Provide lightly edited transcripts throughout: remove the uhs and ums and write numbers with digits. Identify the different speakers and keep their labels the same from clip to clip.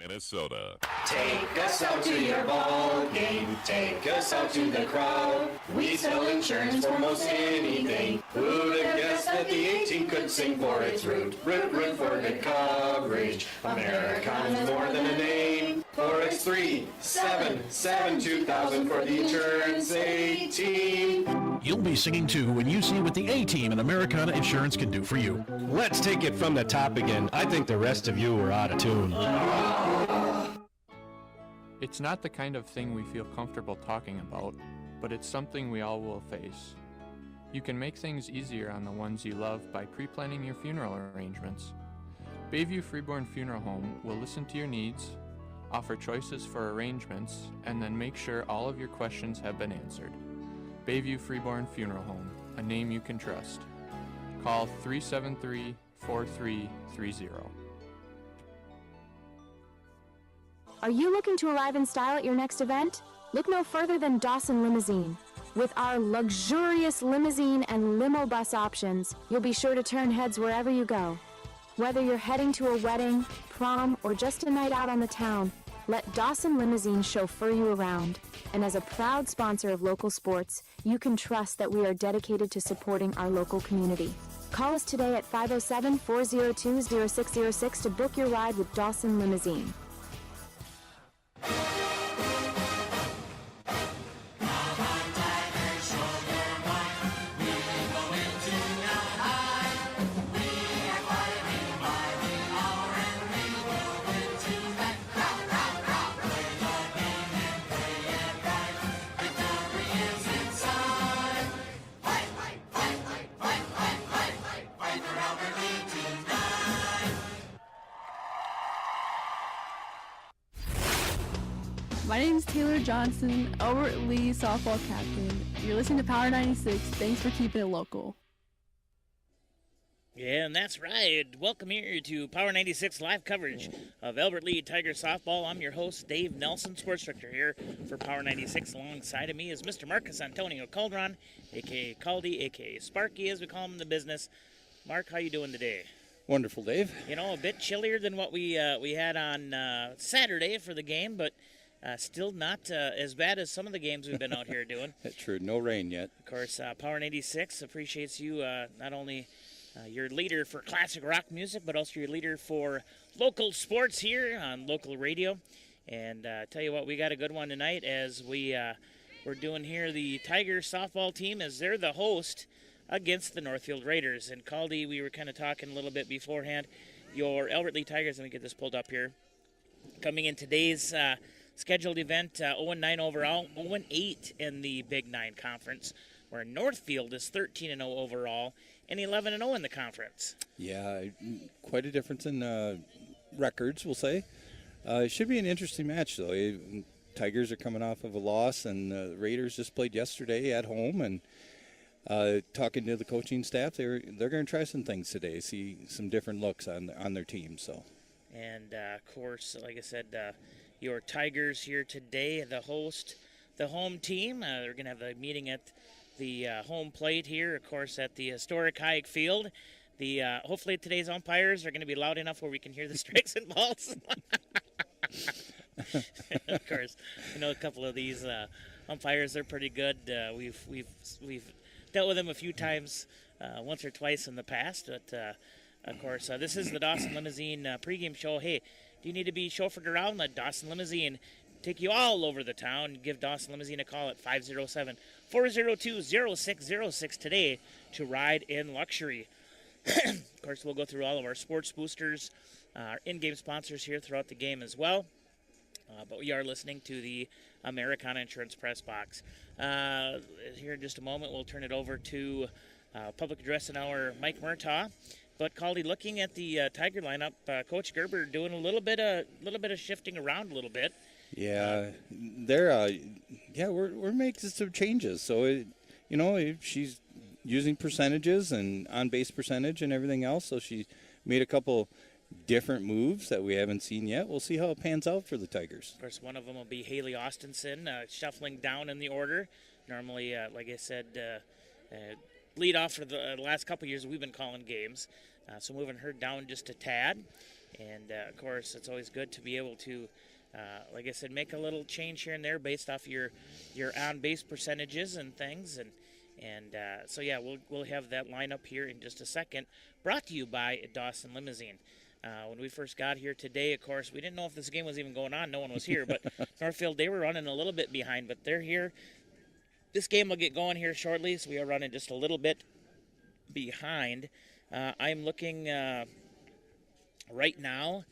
Speaker 1: Minnesota.
Speaker 2: Take us out to your ball game. Take us out to the crowd. We sell insurance for most anything. Who'd have guessed that the 18 could sing for its root? Root, root for good coverage. Americana's more than a name. 4X377 2000 for the insurance A-Team.
Speaker 3: You'll be singing too when you see what the A-Team and Americana Insurance can do for you.
Speaker 4: Let's take it from the top again. I think the rest of you were out of tune.
Speaker 5: It's not the kind of thing we feel comfortable talking about, but it's something we all will face. You can make things easier on the ones you love by pre-planning your funeral arrangements. Bayview Freeborn Funeral Home will listen to your needs, offer choices for arrangements, and then make sure all of your questions have been answered. Bayview Freeborn Funeral Home, a name you can trust. Call 373-4330.
Speaker 6: Are you looking to arrive in style at your next event? Look no further than Dawson Limousine. With our luxurious limousine and limo bus options, you'll be sure to turn heads wherever you go. Whether you're heading to a wedding, prom, or just a night out on the town, let Dawson Limousine chauffeur you around. And as a proud sponsor of local sports, you can trust that we are dedicated to supporting our local community. Call us today at 507-402-0606 to book your ride with Dawson Limousine.
Speaker 7: My name is Taylor Johnson, Albert Lee softball captain. You're listening to Power 96. Thanks for keeping it local.
Speaker 8: Yeah, and that's right. Welcome here to Power 96 live coverage of Albert Lee Tiger softball. I'm your host, Dave Nelson, sports director here for Power 96. Alongside of me is Mr. Marcus Antonio Calderon, a.k.a. Caldy, a.k.a. Sparky, as we call him in the business. Mark, how you doing today?
Speaker 9: Wonderful, Dave.
Speaker 8: You know, a bit chillier than what we had on Saturday for the game, but still not as bad as some of the games we've been out here doing.
Speaker 9: That's true. No rain yet.
Speaker 8: Of course, Power 96 appreciates you, not only your leader for classic rock music, but also your leader for local sports here on local radio. And tell you what, we got a good one tonight as we're doing here. The Tiger softball team, as they're the host against the Northfield Raiders. And Caldy, we were kind of talking a little bit beforehand. Your Albert Lee Tigers, let me get this pulled up here. Coming in today's scheduled event, 0-9 overall, 0-8 in the Big 9 Conference, where Northfield is 13-0 overall and 11-0 in the conference.
Speaker 9: Yeah, quite a difference in records, we'll say. It should be an interesting match, though. Tigers are coming off of a loss, and the Raiders just played yesterday at home, and talking to the coaching staff, they're going to try some things today, see some different looks on their team. So,
Speaker 8: and of course, like I said, your Tigers here today, the host, the home team. They're going to have a meeting at the home plate here, of course, at the historic Hayek Field. Hopefully today's umpires are going to be loud enough where we can hear the strikes and balls. Of course, you know, a couple of these umpires, they're pretty good. We've dealt with them a few times, once or twice in the past. But, of course, this is the Dawson Limousine pregame show. Hey, do you need to be chauffeured around? Let Dawson Limousine take you all over the town. Give Dawson Limousine a call at 507-402-0606 today to ride in luxury. Of course, we'll go through all of our sports boosters, our in-game sponsors here throughout the game as well. But we are listening to the Americana Insurance Press Box. Here in just a moment, we'll turn it over to Public Address Hour Mike Murtaugh. But Caldy, looking at the Tiger lineup, Coach Gerber doing a little bit of shifting around a little bit.
Speaker 9: Yeah, we're making some changes. So, she's using percentages and on-base percentage and everything else. So she made a couple different moves that we haven't seen yet. We'll see how it pans out for the Tigers.
Speaker 8: Of course, one of them will be Haley Austinson, shuffling down in the order. Normally, like I said, lead off for the last couple years we've been calling games. So moving her down just a tad. And, of course, it's always good to be able to, like I said, make a little change here and there based off your on-base percentages and things. And so, yeah, we'll have that lineup here in just a second. Brought to you by Dawson Limousine. When we first got here today, of course, we didn't know if this game was even going on. No one was here. But Northfield, they were running a little bit behind, but they're here. This game will get going here shortly, so we are running just a little bit behind. I'm looking right now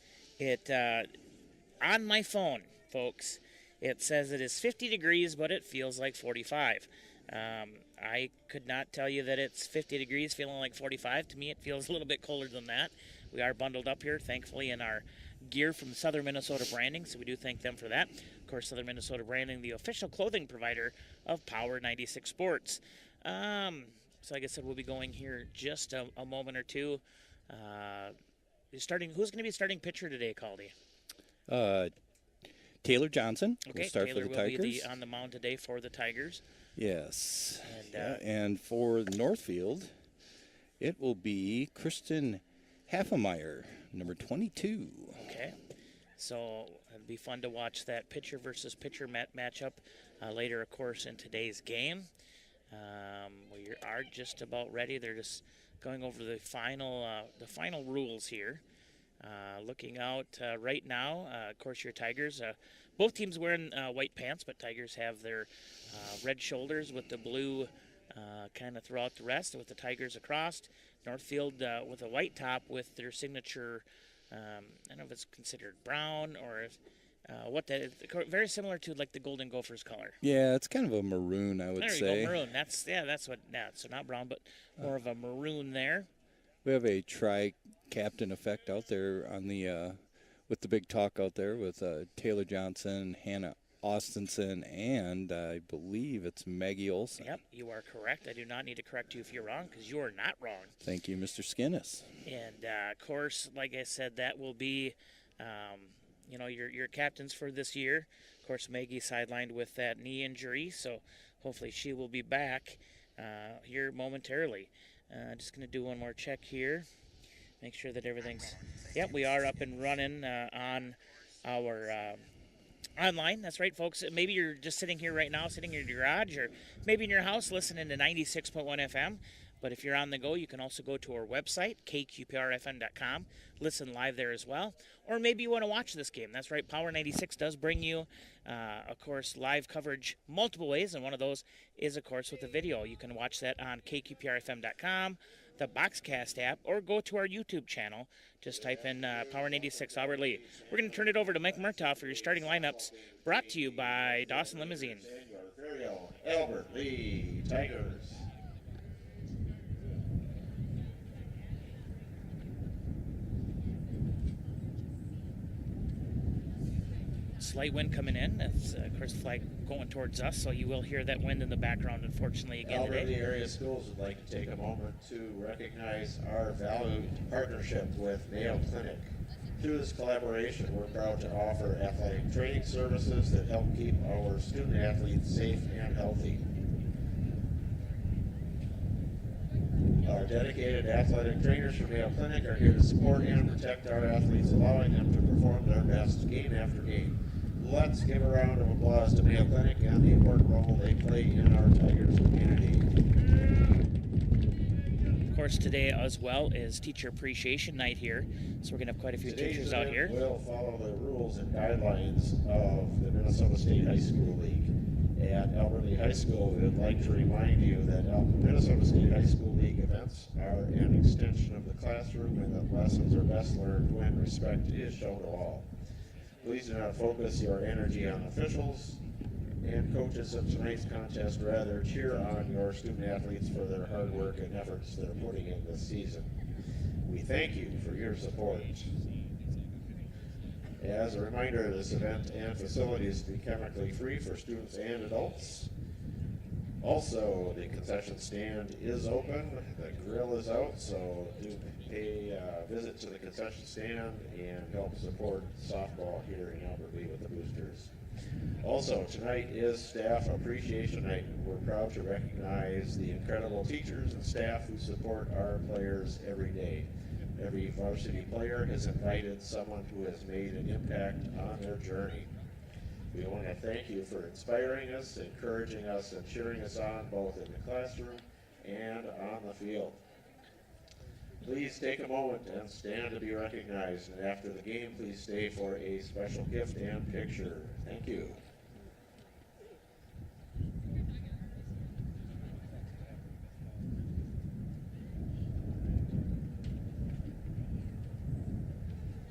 Speaker 8: on my phone, folks. It says it is 50 degrees, but it feels like 45. I could not tell you that it's 50 degrees feeling like 45. To me, it feels a little bit colder than that. We are bundled up here, thankfully, in our gear from Southern Minnesota Branding, so we do thank them for that. Of course, Southern Minnesota Branding, the official clothing provider of Power 96 Sports. So like I said, we'll be going here just a moment or two. Who's going to be starting pitcher today, Caldy?
Speaker 9: Taylor Johnson
Speaker 8: Okay,
Speaker 9: will start
Speaker 8: Taylor
Speaker 9: for the
Speaker 8: will
Speaker 9: Tigers.
Speaker 8: be on the mound today for the Tigers.
Speaker 9: Yes.
Speaker 8: And,
Speaker 9: and for Northfield, it will be Kristen Haffemeyer, number 22.
Speaker 8: Okay. So it'll be fun to watch that pitcher versus pitcher matchup later, of course, in today's game. We are just about ready. They're just going over the final rules here. Looking out right now, of course, your Tigers. Both teams wearing white pants, but Tigers have their red shoulders with the blue kind of throughout the rest, with the Tigers across. Northfield with a white top with their signature, I don't know if it's considered brown or if, what that is. Very similar to like the Golden Gophers color.
Speaker 9: Yeah, it's kind of a maroon, I would
Speaker 8: there
Speaker 9: say.
Speaker 8: There you go, maroon. That's what. Yeah, so not brown, but more of a maroon there.
Speaker 9: We have a tri-captain effect out there on the with the big talk out there with Taylor Johnson, Hannah Austinson, and I believe it's Maggie Olson.
Speaker 8: Yep, you are correct. I do not need to correct you if you're wrong, because you are not wrong.
Speaker 9: Thank you, Mr. Skinnis.
Speaker 8: And, of course, like I said, that will be, your captains for this year. Of course, Maggie sidelined with that knee injury, so hopefully she will be back here momentarily. Just going to do one more check here. Make sure that everything's... Yep, we are up and running on our... online. That's right, folks. Maybe you're just sitting here right now, sitting in your garage, or maybe in your house listening to 96.1 FM. But if you're on the go, you can also go to our website, kqprfm.com, listen live there as well. Or maybe you want to watch this game. That's right, Power 96 does bring you, of course, live coverage multiple ways, and one of those is, of course, with the video. You can watch that on kqprfm.com, the Boxcast app, or go to our YouTube channel. Just type in Power 96 Albert Lee. We're going to turn it over to Mike Murtaugh for your starting lineups, brought to you by Dawson Limousine.
Speaker 2: Albert Lee Tigers.
Speaker 8: Slight wind coming in. That's, of course, the flag going towards us, so you will hear that wind in the background, unfortunately, again
Speaker 2: Albert
Speaker 8: today.
Speaker 2: Lee area schools would like to take a moment to recognize our valued partnership with Mayo Clinic. Through this collaboration, we're proud to offer athletic training services that help keep our student athletes safe and healthy. Our dedicated athletic trainers from Mayo Clinic are here to support and protect our athletes, allowing them to perform their best game after game. Let's give a round of applause to Mayo Clinic and the important role they play in our Tigers community.
Speaker 8: Of course, today as well is Teacher Appreciation Night here, so we're going to have quite a few teachers out here.
Speaker 2: We'll follow the rules and guidelines of the Minnesota State High School League. At Albert Lee High School, we would like to remind you that Minnesota State High School League events are an extension of the classroom and that lessons are best learned when respect is shown to all. Please do not focus your energy on officials and coaches of tonight's contest. Rather, cheer on your student athletes for their hard work and efforts they're putting in this season. We thank you for your support. As a reminder, this event and facilities will be chemically free for students and adults. Also, the concession stand is open, the grill is out, so do pay a visit to the concession stand and help support softball here in Albert Lee with the Boosters. Also, tonight is Staff Appreciation Night. We're proud to recognize the incredible teachers and staff who support our players every day.
Speaker 1: Every varsity player has invited someone who has made an impact on their journey. We want to thank you for inspiring us, encouraging us, and cheering us on both in the classroom and on the field. Please take a moment and stand to be recognized, and after the game, please stay for a special gift and picture. Thank you.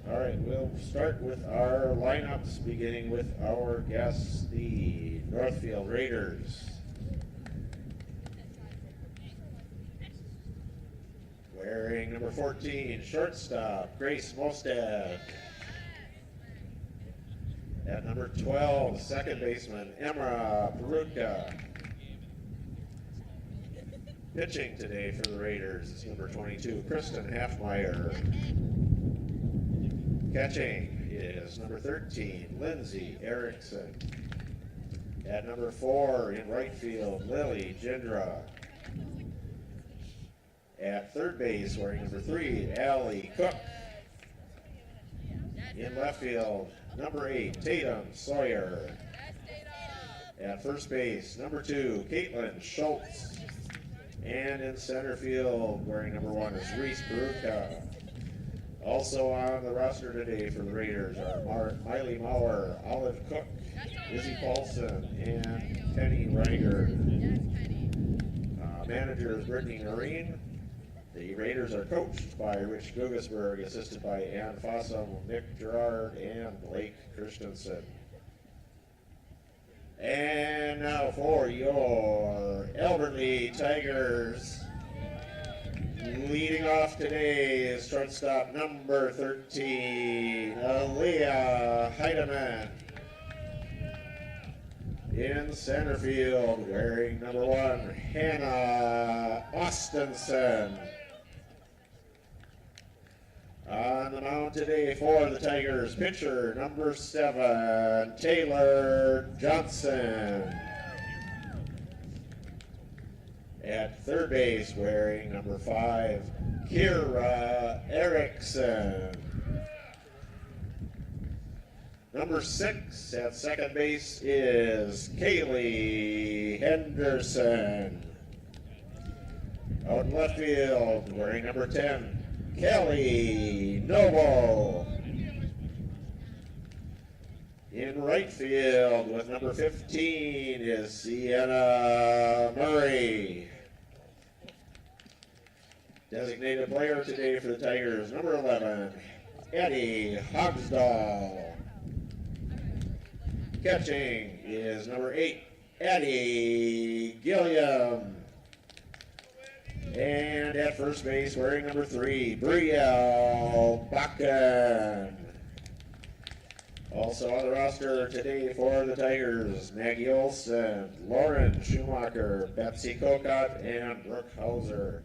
Speaker 1: All right, we'll start with our lineups, beginning with our guests, the Northfield Raiders. Wearing number 14, shortstop, Grace Mostad. At number 12, second baseman, Emra Perutka. Pitching today for the Raiders is number 22, Kristen Halfmeyer. Catching is number 13, Lindsay Erickson. At number 4, in right field, Lily Jindra. At third base, wearing number 3, Allie Cook. In left field, number 8, Tatum Sawyer. At first base, number 2, Caitlin Schultz. And in center field, wearing number 1 is Reese Perutka. Also on the roster today for the Raiders are Miley Maurer, Olive Cook, Izzy Paulson, and Penny Reiger. Manager is Brittany Noreen. The Raiders are coached by Rich Gugesberg, assisted by Ann Fossum, Nick Gerard, and Blake Christensen. And now for your Albert Lee Tigers. Leading off today is shortstop number 13, Aaliyah Heidemann. In center field, wearing number 1, Hannah Austenson. On the mound today for the Tigers, pitcher number 7, Taylor Johnson. At third base, wearing number 5, Kira Erickson. Number 6 at second base is Kaylee Henderson. Out in left field, wearing number 10, Kelly Noble. In right field with number 15 is Sienna Murray. Designated player today for the Tigers, number 11, Eddie Hogsdahl. Catching is number 8, Eddie Gilliam. And at first base, wearing number 3, Brielle Bakken. Also on the roster today for the Tigers, Maggie Olson, Lauren Schumacher, Betsy Kokot, and Brooke Hauser.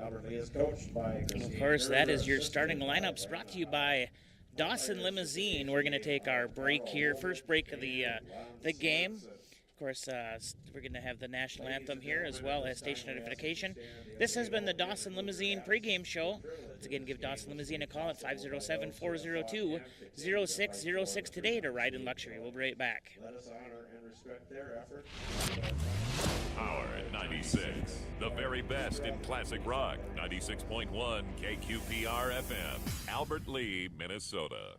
Speaker 1: Albert Lee is coached by Christine.
Speaker 8: Of course, that is your starting lineups, brought to you by Dawson Limousine. We're going to take our break here, first break of the game. Of course, we're going to have the national anthem here as well as station identification. This has been the Dawson Limousine pregame show. Once again, give Dawson Limousine a call at 507-402-0606 today to ride in luxury. We'll be right back.
Speaker 1: Let us honor and respect their effort.
Speaker 10: Power at 96, the very best in classic rock. 96.1 KQPR FM, Albert Lee, Minnesota.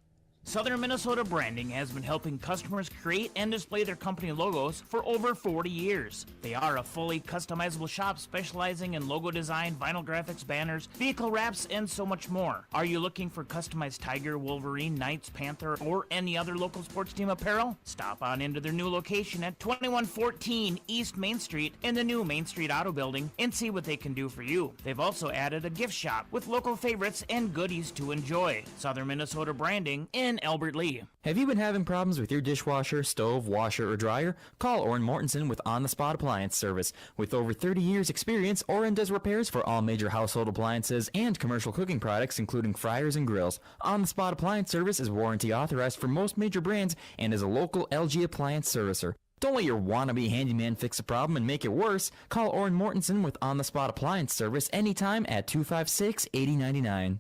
Speaker 11: Southern Minnesota Branding has been helping customers create and display their company logos for over 40 years. They are a fully customizable shop specializing in logo design, vinyl graphics, banners, vehicle wraps, and so much more. Are you looking for customized Tiger, Wolverine, Knights, Panther, or any other local sports team apparel? Stop on into their new location at 2114 East Main Street in the new Main Street Auto Building and see what they can do for you. They've also added a gift shop with local favorites and goodies to enjoy. Southern Minnesota Branding in Albert Lee.
Speaker 12: Have you been having problems with your dishwasher, stove, washer, or dryer? Call Orrin Mortensen with On the Spot Appliance Service. With over 30 years experience, Orrin does repairs for all major household appliances and commercial cooking products, including fryers and grills. On the Spot Appliance Service is warranty authorized for most major brands and is a local LG appliance servicer. Don't let your wannabe handyman fix a problem and make it worse. Call Orrin Mortensen with on-the-spot appliance service anytime at 256-8099.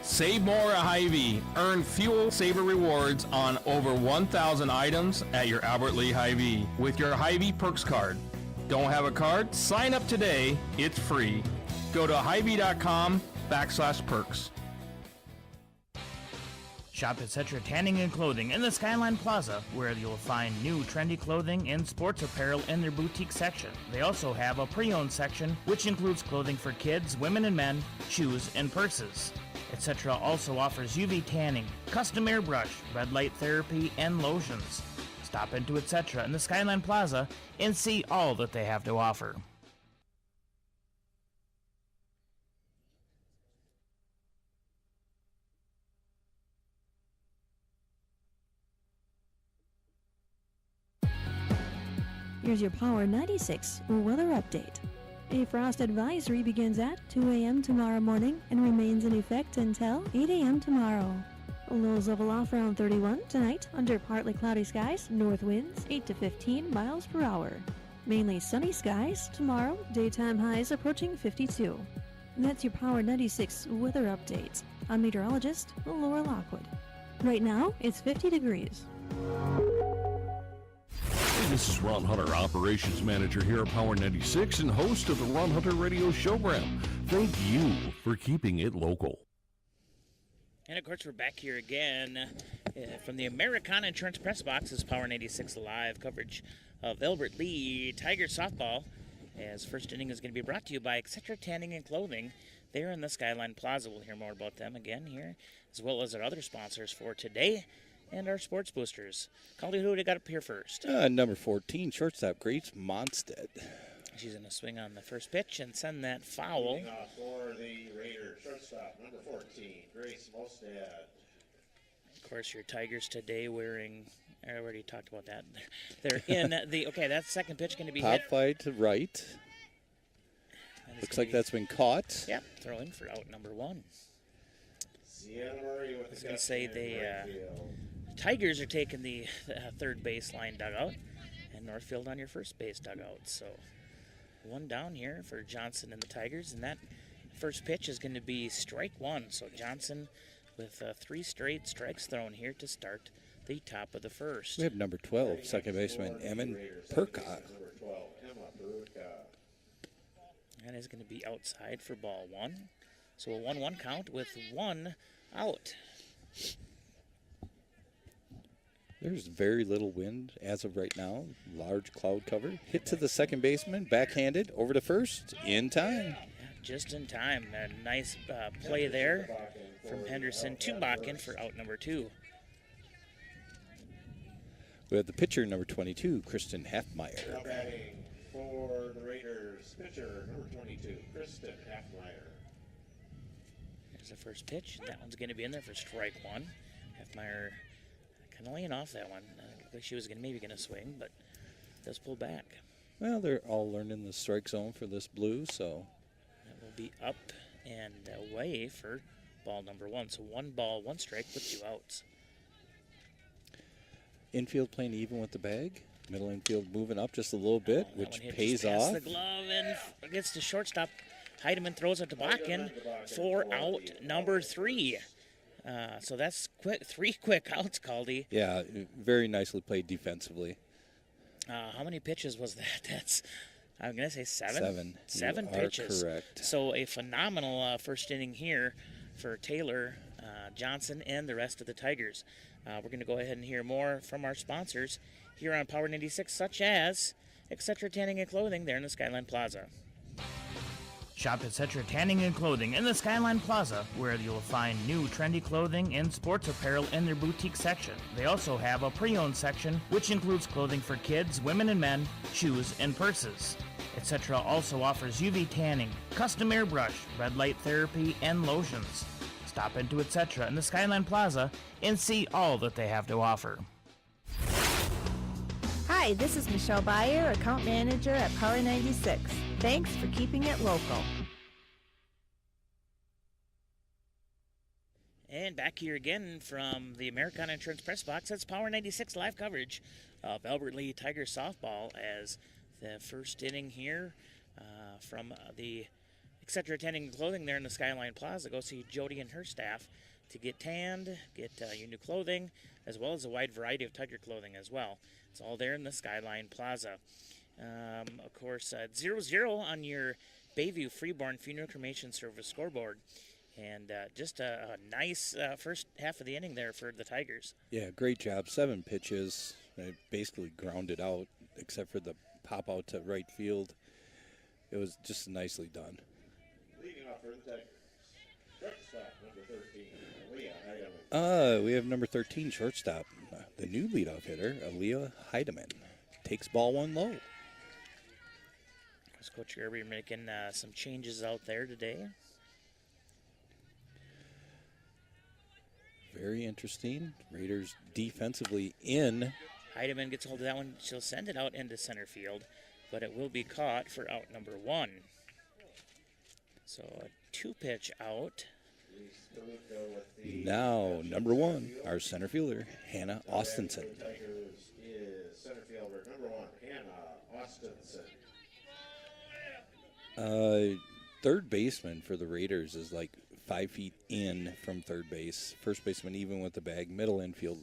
Speaker 4: Save more at Hy-Vee. Earn Fuel Saver rewards on over 1,000 items at your Albert Lee Hy-Vee with your Hy-Vee Perks card. Don't have a card? Sign up today. It's free. Go to Hy-Vee.com/perks.
Speaker 11: Shop Etc. Tanning and Clothing in the Skyline Plaza, where you'll find new trendy clothing and sports apparel in their boutique section. They also have a pre-owned section, which includes clothing for kids, women and men, shoes, and purses. Etc. also offers UV tanning, custom airbrush, red light therapy, and lotions. Stop into Etc. in the Skyline Plaza and see all that they have to offer.
Speaker 13: Here's your Power 96 weather update. A frost advisory begins at 2 a.m. tomorrow morning and remains in effect until 8 a.m. tomorrow. Lows level off around 31 tonight under partly cloudy skies, north winds 8 to 15 miles per hour. Mainly sunny skies tomorrow, daytime highs approaching 52. And that's your Power 96 weather update. I'm meteorologist Laura Lockwood. Right now, it's 50 degrees.
Speaker 3: Hey, this is Ron Hunter, Operations Manager here at Power 96 and host of the Ron Hunter Radio Showgram. Thank you for keeping it local.
Speaker 8: And of course, we're back here again from the Americana Insurance Press Box. This is Power 96 live coverage of Albert Lee Tiger softball. As first inning is going to be brought to you by Etc. Tanning and Clothing. They're in the Skyline Plaza. We'll hear more about them again here, as well as our other sponsors for today and our sports boosters. Caldy, who they got up here first?
Speaker 9: Number 14, shortstop Grace Monstead.
Speaker 8: She's going to swing on the first pitch and send that foul.
Speaker 1: Leading off for the Raiders, shortstop number 14, Grace Monstead.
Speaker 8: Of course, your Tigers today wearing, I already talked about that. They're in the, okay, that second pitch going to be
Speaker 9: Pop
Speaker 8: hit.
Speaker 9: fly to right. Looks like that's been caught.
Speaker 8: Yep, throwing for out number one.
Speaker 1: Sienna Murray with
Speaker 8: I was going to say the Tigers are taking the third baseline dugout, and Northfield on your first base dugout. So one down here for Johnson and the Tigers, and that first pitch is going to be strike one. So Johnson with 3 straight strikes thrown here to start the top of the first.
Speaker 9: We have number 12, second baseman Emma Perka.
Speaker 1: Number 12, Emma Perka.
Speaker 8: That is going to be outside for ball one. So a 1-1 count with 1 out.
Speaker 9: There's very little wind as of right now. Large cloud cover. Hit to the second baseman, backhanded, over to first, in time.
Speaker 8: Yeah, just in time. A nice play there from Henderson to Bakken for out number 2.
Speaker 9: We have the pitcher, number 22, Kristen Halfmeyer.
Speaker 1: Now batting for the Raiders, pitcher number 22, Kristen Halfmeyer.
Speaker 8: There's the first pitch. That one's going to be in there for strike one. Halfmeyer kind of laying off that one. Like she was maybe going to swing, but does pull back.
Speaker 9: Well, they're all learning the strike zone for this blue, so.
Speaker 8: That will be up and away for ball number 1. So 1 ball, 1 strike with 2 outs.
Speaker 9: Infield playing even with the bag. Middle infield moving up just a little bit, which pays off.
Speaker 8: The glove and gets to shortstop. Heidemann throws it to Bakken for out number 3. So that's quick, 3 quick outs, Caldy.
Speaker 9: Yeah, very nicely played defensively.
Speaker 8: How many pitches was that? That's, I'm going to say 7.
Speaker 9: 7.
Speaker 8: 7
Speaker 9: You
Speaker 8: pitches.
Speaker 9: are correct.
Speaker 8: So a phenomenal first inning here for Taylor, Johnson, and the rest of the Tigers. We're going to go ahead and hear more from our sponsors here on Power 96, such as Etc. Tanning and Clothing there in the Skyline Plaza.
Speaker 11: Shop Etc. Tanning and Clothing in the Skyline Plaza, where you'll find new trendy clothing and sports apparel in their boutique section. They also have a pre-owned section, which includes clothing for kids, women and men, shoes, and purses. Etc. also offers UV tanning, custom airbrush, red light therapy, and lotions. Stop into Etc. in the Skyline Plaza and see all that they have to offer.
Speaker 14: Hi, this is Michelle Bayer, Account Manager at Power 96. Thanks for keeping it local.
Speaker 8: And back here again from the Americana Insurance Press Box. That's Power 96 live coverage of Albert Lee Tiger softball as the first inning here from the Etc. Attending Clothing there in the Skyline Plaza. Go see Jody and her staff to get tanned, get your new clothing, as well as a wide variety of Tiger clothing as well. It's all there in the Skyline Plaza. Of course, 0-0 on your Bayview Freeborn Funeral Cremation Service scoreboard. And just a nice first half of the inning there for the Tigers.
Speaker 9: Yeah, great job. 7 pitches. They basically grounded out, except for the pop out to right field. It was just nicely done.
Speaker 1: Leading off for the Tigers. Shortstop, number 13, Aaliyah Heidemann.
Speaker 9: We have number 13, shortstop, the new leadoff hitter, Aaliyah Heidemann. Takes ball 1 low.
Speaker 8: Coach Gerber making some changes out there today.
Speaker 9: Very interesting. Raiders defensively in.
Speaker 8: Heidemann gets hold of that one. She'll send it out into center field, but it will be caught for out number 1. So a 2-pitch out.
Speaker 9: Now, number 1, our center fielder, Hannah Austinson.
Speaker 1: Tigers is center fielder number 1, Hannah Austinson.
Speaker 9: Third baseman for the Raiders is like 5 feet in from third base. First baseman even with the bag. Middle infield,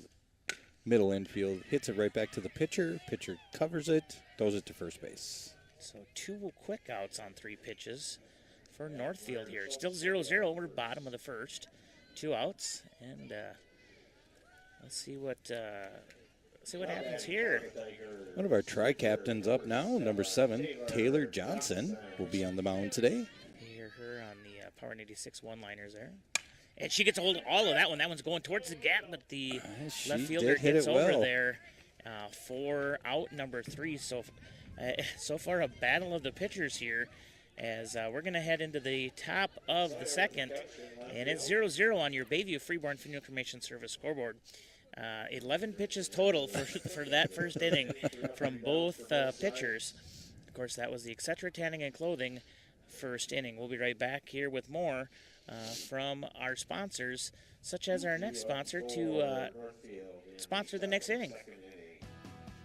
Speaker 9: hits it right back to the pitcher. Pitcher covers it, throws it to first base.
Speaker 8: So 2 quick outs on 3 pitches for Northfield here. It's still 0-0. We're bottom of the first. 2 outs, and let's see what happens here.
Speaker 9: One of our tri-captains up now, number 7, Taylor Johnson, will be on the mound today.
Speaker 8: You hear her on the Power 86 one-liners there. And she gets a hold of all of that one. That one's going towards the gap, but the left fielder gets over there for out number 3. So far, a battle of the pitchers here as we're going to head into the top of the second. And it's 0-0 on your Bayview Freeborn Funeral Cremation Service scoreboard. 11 pitches total for that first inning from both pitchers. Of course, that was the Etc. Tanning and Clothing first inning. We'll be right back here with more from our sponsors, such as our next sponsor, to sponsor the next inning.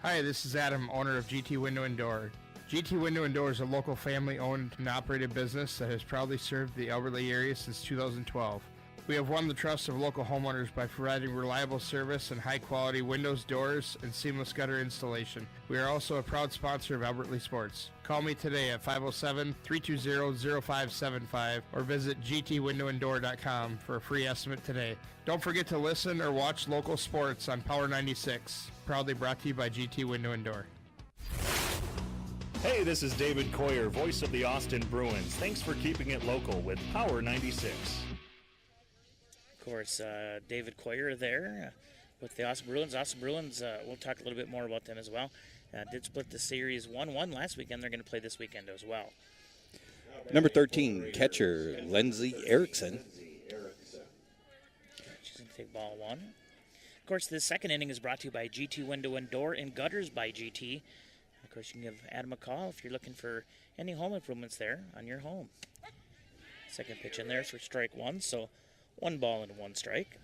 Speaker 4: Hi, this is Adam, owner of GT Window and Door. GT Window and Door is a local family-owned and operated business that has proudly served the Albert Lea area since 2012. We have won the trust of local homeowners by providing reliable service and high-quality windows, doors, and seamless gutter installation. We are also a proud sponsor of Albert Lea Sports. Call me today at 507-320-0575 or visit gtwindowanddoor.com for a free estimate today. Don't forget to listen or watch local sports on Power 96. Proudly brought to you by GT Window and Door.
Speaker 15: Hey, this is David Coyer, voice of the Austin Bruins. Thanks for keeping it local with Power 96.
Speaker 8: Of course, David Coyer there with the Austin Bruins. Austin Bruins, we'll talk a little bit more about them as well. Did split the series 1-1 last weekend. They're going to play this weekend as well.
Speaker 9: Number 13, catcher, Lindsay Erickson.
Speaker 8: She's going to take ball 1. Of course, the second inning is brought to you by GT Window and Door and Gutters by GT. Of course, you can give Adam a call if you're looking for any home improvements there on your home. Second pitch in there for strike 1, so 1 ball and 1 strike.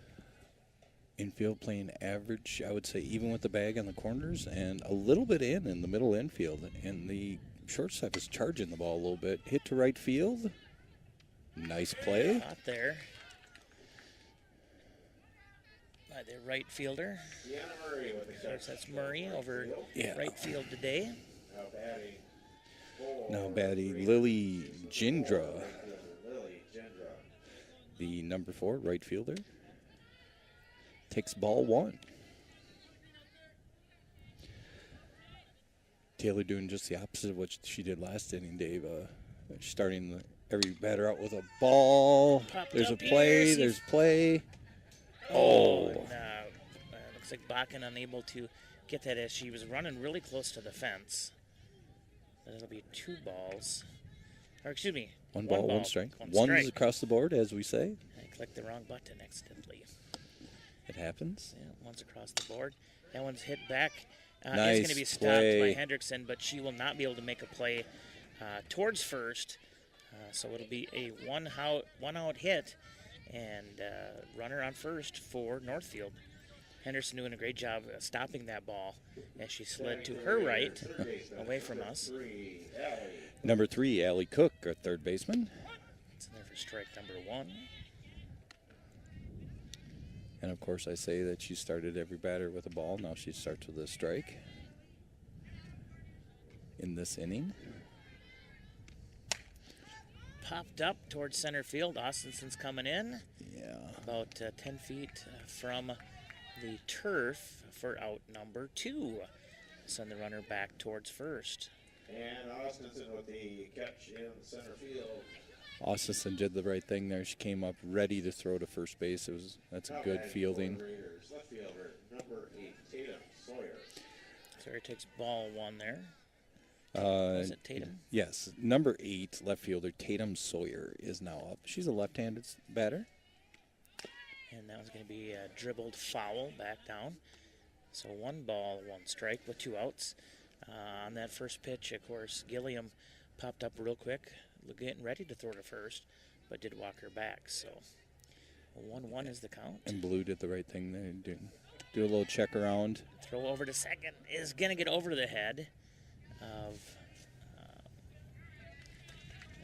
Speaker 9: Infield playing average, I would say, even with the bag on the corners, and a little bit in the middle infield. And the shortstop is charging the ball a little bit. Hit to right field. Nice play.
Speaker 8: Out there by the right fielder. Of course, that's Murray over right field today.
Speaker 9: Now batting Lily Gindra, the number 4 right fielder. Takes ball 1. Taylor doing just the opposite of what she did last inning, Dave. Starting every batter out with a ball. There's a play. There's play.
Speaker 8: Looks like Bakken unable to get that as she was running really close to the fence. That'll be 2 balls. Or excuse me.
Speaker 9: 1 ball, 1 strike. One's across the board, as we say.
Speaker 8: I clicked the wrong button accidentally.
Speaker 9: It happens.
Speaker 8: Yeah, one's across the board. That one's hit back.
Speaker 9: Nice
Speaker 8: It's going to be stopped
Speaker 9: play
Speaker 8: by Hendrickson, but she will not be able to make a play towards first. So it'll be a one out hit and runner on first for Northfield. Henderson doing a great job stopping that ball as she slid to her right, away from us.
Speaker 9: Number 3, Allie Cook, our third baseman.
Speaker 8: It's in there for strike number 1.
Speaker 9: And of course, I say that she started every batter with a ball. Now she starts with a strike in this inning.
Speaker 8: Popped up towards center field. Austenson's coming in.
Speaker 9: Yeah.
Speaker 8: About 10 feet from the turf for out number 2. Send the runner back towards first.
Speaker 1: And Austenson with the catch in center field.
Speaker 9: Austenson did the right thing there. She came up ready to throw to first base. That's a good fielding.
Speaker 1: Left fielder, number 8, Tatum Sawyer.
Speaker 8: Sawyer takes ball 1 there.
Speaker 9: Was
Speaker 8: it Tatum?
Speaker 9: Yes. Number 8, left fielder Tatum Sawyer is now up. She's a left-handed batter.
Speaker 8: And that was going to be a dribbled foul back down. So 1 ball, 1 strike with 2 outs. On that first pitch, of course, Gilliam popped up real quick, getting ready to throw to first, but did walk her back. So 1-1 is the count.
Speaker 9: And Blue did the right thing there. Do a little check around.
Speaker 8: Throw over to second is going to get over the head of,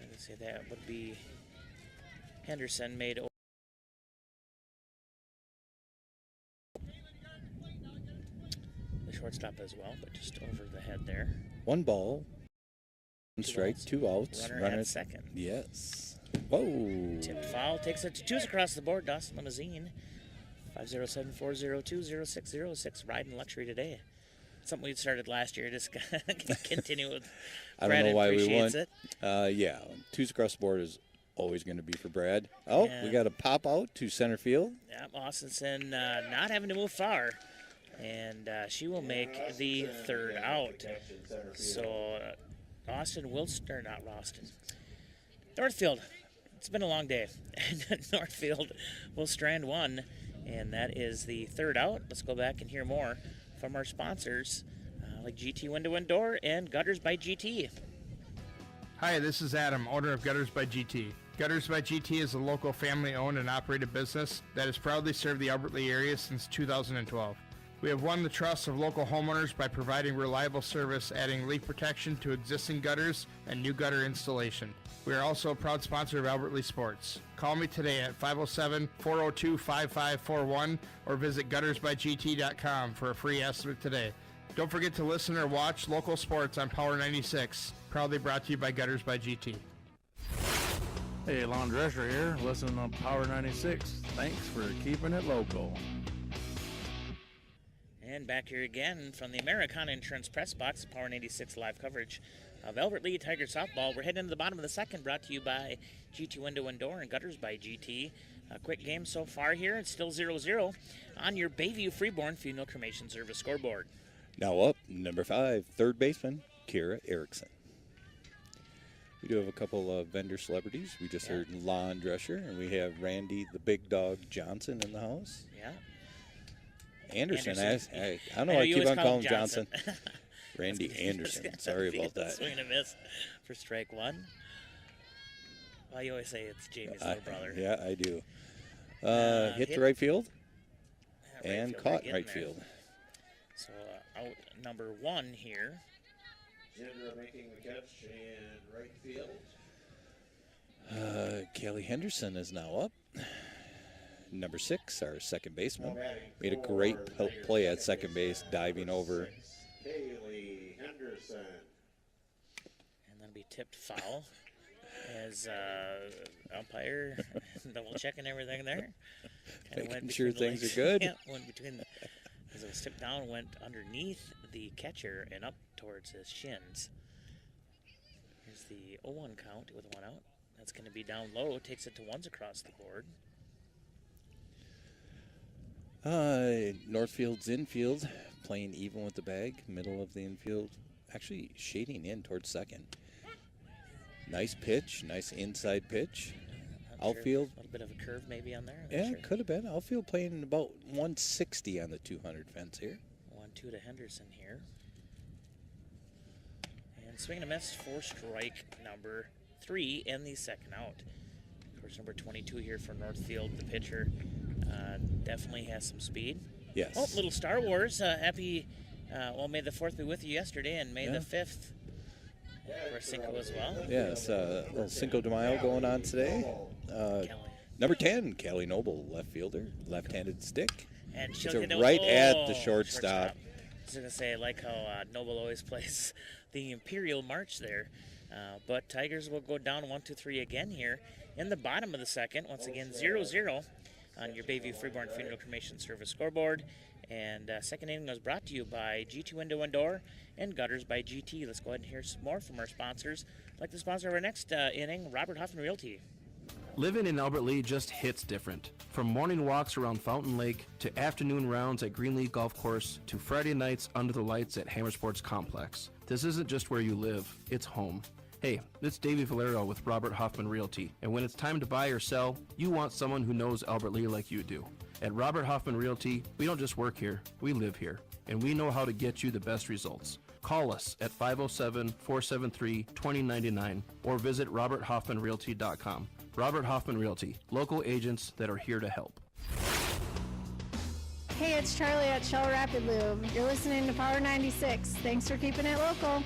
Speaker 8: let's say that would be Henderson, made over. The shortstop as well, but just over the head there.
Speaker 9: 1 ball, 1 strike, 2 outs.
Speaker 8: Runner at second.
Speaker 9: Yes. Whoa.
Speaker 8: Tipped foul takes it to 2s across the board. Dawson Limousine, 507-402-0606. Riding luxury today. Something we started last year. Just continue with.
Speaker 9: I don't know why we won. Yeah, 2s across the board is always going to be for Brad. Oh, yeah. We got a pop out to center field.
Speaker 8: Yeah, Austenson not having to move far. And she will make the 3rd out. So Austin will start, not Austin. Northfield, it's been a long day. Northfield will strand 1, and that is the 3rd out. Let's go back and hear more from our sponsors, like GT Window and Door and Gutters by GT.
Speaker 4: Hi, this is Adam, owner of Gutters by GT. Gutters by GT is a local family-owned and operated business that has proudly served the Albert Lea area since 2012. We have won the trust of local homeowners by providing reliable service, adding leak protection to existing gutters and new gutter installation. We are also a proud sponsor of Albert Lea Sports. Call me today at 507-402-5541 or visit guttersbygt.com for a free estimate today. Don't forget to listen or watch local sports on Power 96, proudly brought to you by Gutters by GT.
Speaker 16: Hey, Lon Drescher here, listening on Power 96. Thanks for keeping it local.
Speaker 8: And back here again from the Americana Insurance Press Box, Power 96 live coverage of Albert Lea Tiger softball. We're heading into the bottom of the 2nd, brought to you by GT Window and Door and Gutters by GT. A quick game so far here. It's still 0-0 on your Bayview Freeborn Funeral Cremation Service scoreboard.
Speaker 9: Now up, number 5, third baseman, Kira Erickson. We do have a couple of vendor celebrities. We just heard Lon Drescher, and we have Randy the Big Dog Johnson in the house.
Speaker 8: Yeah.
Speaker 9: Anderson. I don't know why I keep on calling him Johnson. Randy Anderson. Sorry about that.
Speaker 8: Swing and a miss for strike 1. Well, you always say it's Jamie's little brother.
Speaker 9: Yeah, I do. Hit to right field and caught right field.
Speaker 8: So out number 1 here.
Speaker 1: Jindra making the catch in right field.
Speaker 9: Kelly Henderson is now up. Number 6, our second baseman, made a great play at second base, diving over.
Speaker 1: Kaylee Henderson.
Speaker 8: And then be tipped foul as umpire double checking everything there.
Speaker 9: Making sure things are good.
Speaker 8: Yeah, went between as it was tipped down, went underneath the catcher and up towards his shins. Here's the 0-1 count with 1 out. That's going to be down low. Takes it to 1s across the board.
Speaker 9: Northfield's infield, playing even with the bag, middle of the infield, actually shading in towards second. Nice pitch, nice inside pitch. Outfield.
Speaker 8: A little bit of a curve maybe on there.
Speaker 9: Yeah, could have been. Outfield playing about 160 on the 200 fence here.
Speaker 8: 1-2 to Henderson here. And swing and a miss for strike number 3 and the 2nd out. Of course, number 22 here for Northfield, the pitcher. Definitely has some speed.
Speaker 9: Yes.
Speaker 8: Oh, little Star Wars. Happy, May the 4th be with you yesterday, and May the 5th for Cinco as well.
Speaker 9: Yes, a little Cinco de Mayo going on today. Number 10, Callie Noble, left fielder, left-handed stick.
Speaker 8: And
Speaker 9: It's
Speaker 8: she'll get
Speaker 9: right at the shortstop.
Speaker 8: I was going to say, I like how Noble always plays the Imperial March there. But Tigers will go down 1-2-3 again here in the bottom of the second. Once again, 0-0 on your Bayview Freeborn Funeral Cremation Service scoreboard. And second inning was brought to you by G2 Window and Door and Gutters by GT. Let's go ahead and hear some more from our sponsors. I'd like to sponsor our next inning, Robert Hoffman Realty.
Speaker 17: Living in Albert Lea just hits different. From morning walks around Fountain Lake to afternoon rounds at Greenleaf Golf Course to Friday nights under the lights at Hammer Sports Complex. This isn't just where you live, it's home. Hey, it's Davey Valero with Robert Hoffman Realty, and when it's time to buy or sell, you want someone who knows Albert Lea like you do. At Robert Hoffman Realty, we don't just work here, we live here, and we know how to get you the best results. Call us at 507-473-2099 or visit roberthoffmanrealty.com. Robert Hoffman Realty, local agents that are here to help.
Speaker 18: Hey, it's Charlie at Shell Rapid Lube. You're listening to Power 96. Thanks for keeping it local.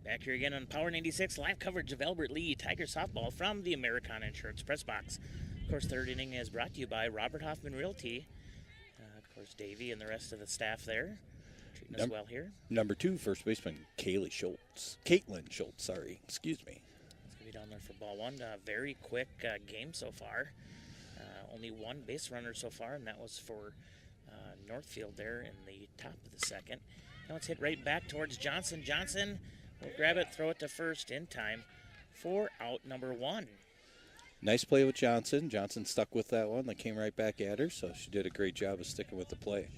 Speaker 8: Back here again on Power 96, live coverage of Albert Lea Tiger softball from the Americana Insurance Press Box. Of course, third inning is brought to you by Robert Hoffman Realty. Of course, Davey and the rest of the staff there treating us well here.
Speaker 9: Number 2, first baseman, Caitlin Schultz, excuse me.
Speaker 8: Down there for ball one. Very quick game so far. Only one base runner so far, and that was for Northfield there in the top of the second. Now it's hit right back towards Johnson. Johnson will grab it, throw it to first in time for out number 1.
Speaker 9: Nice play with Johnson. Johnson stuck with that one. That came right back at her, so she did a great job of sticking with the play.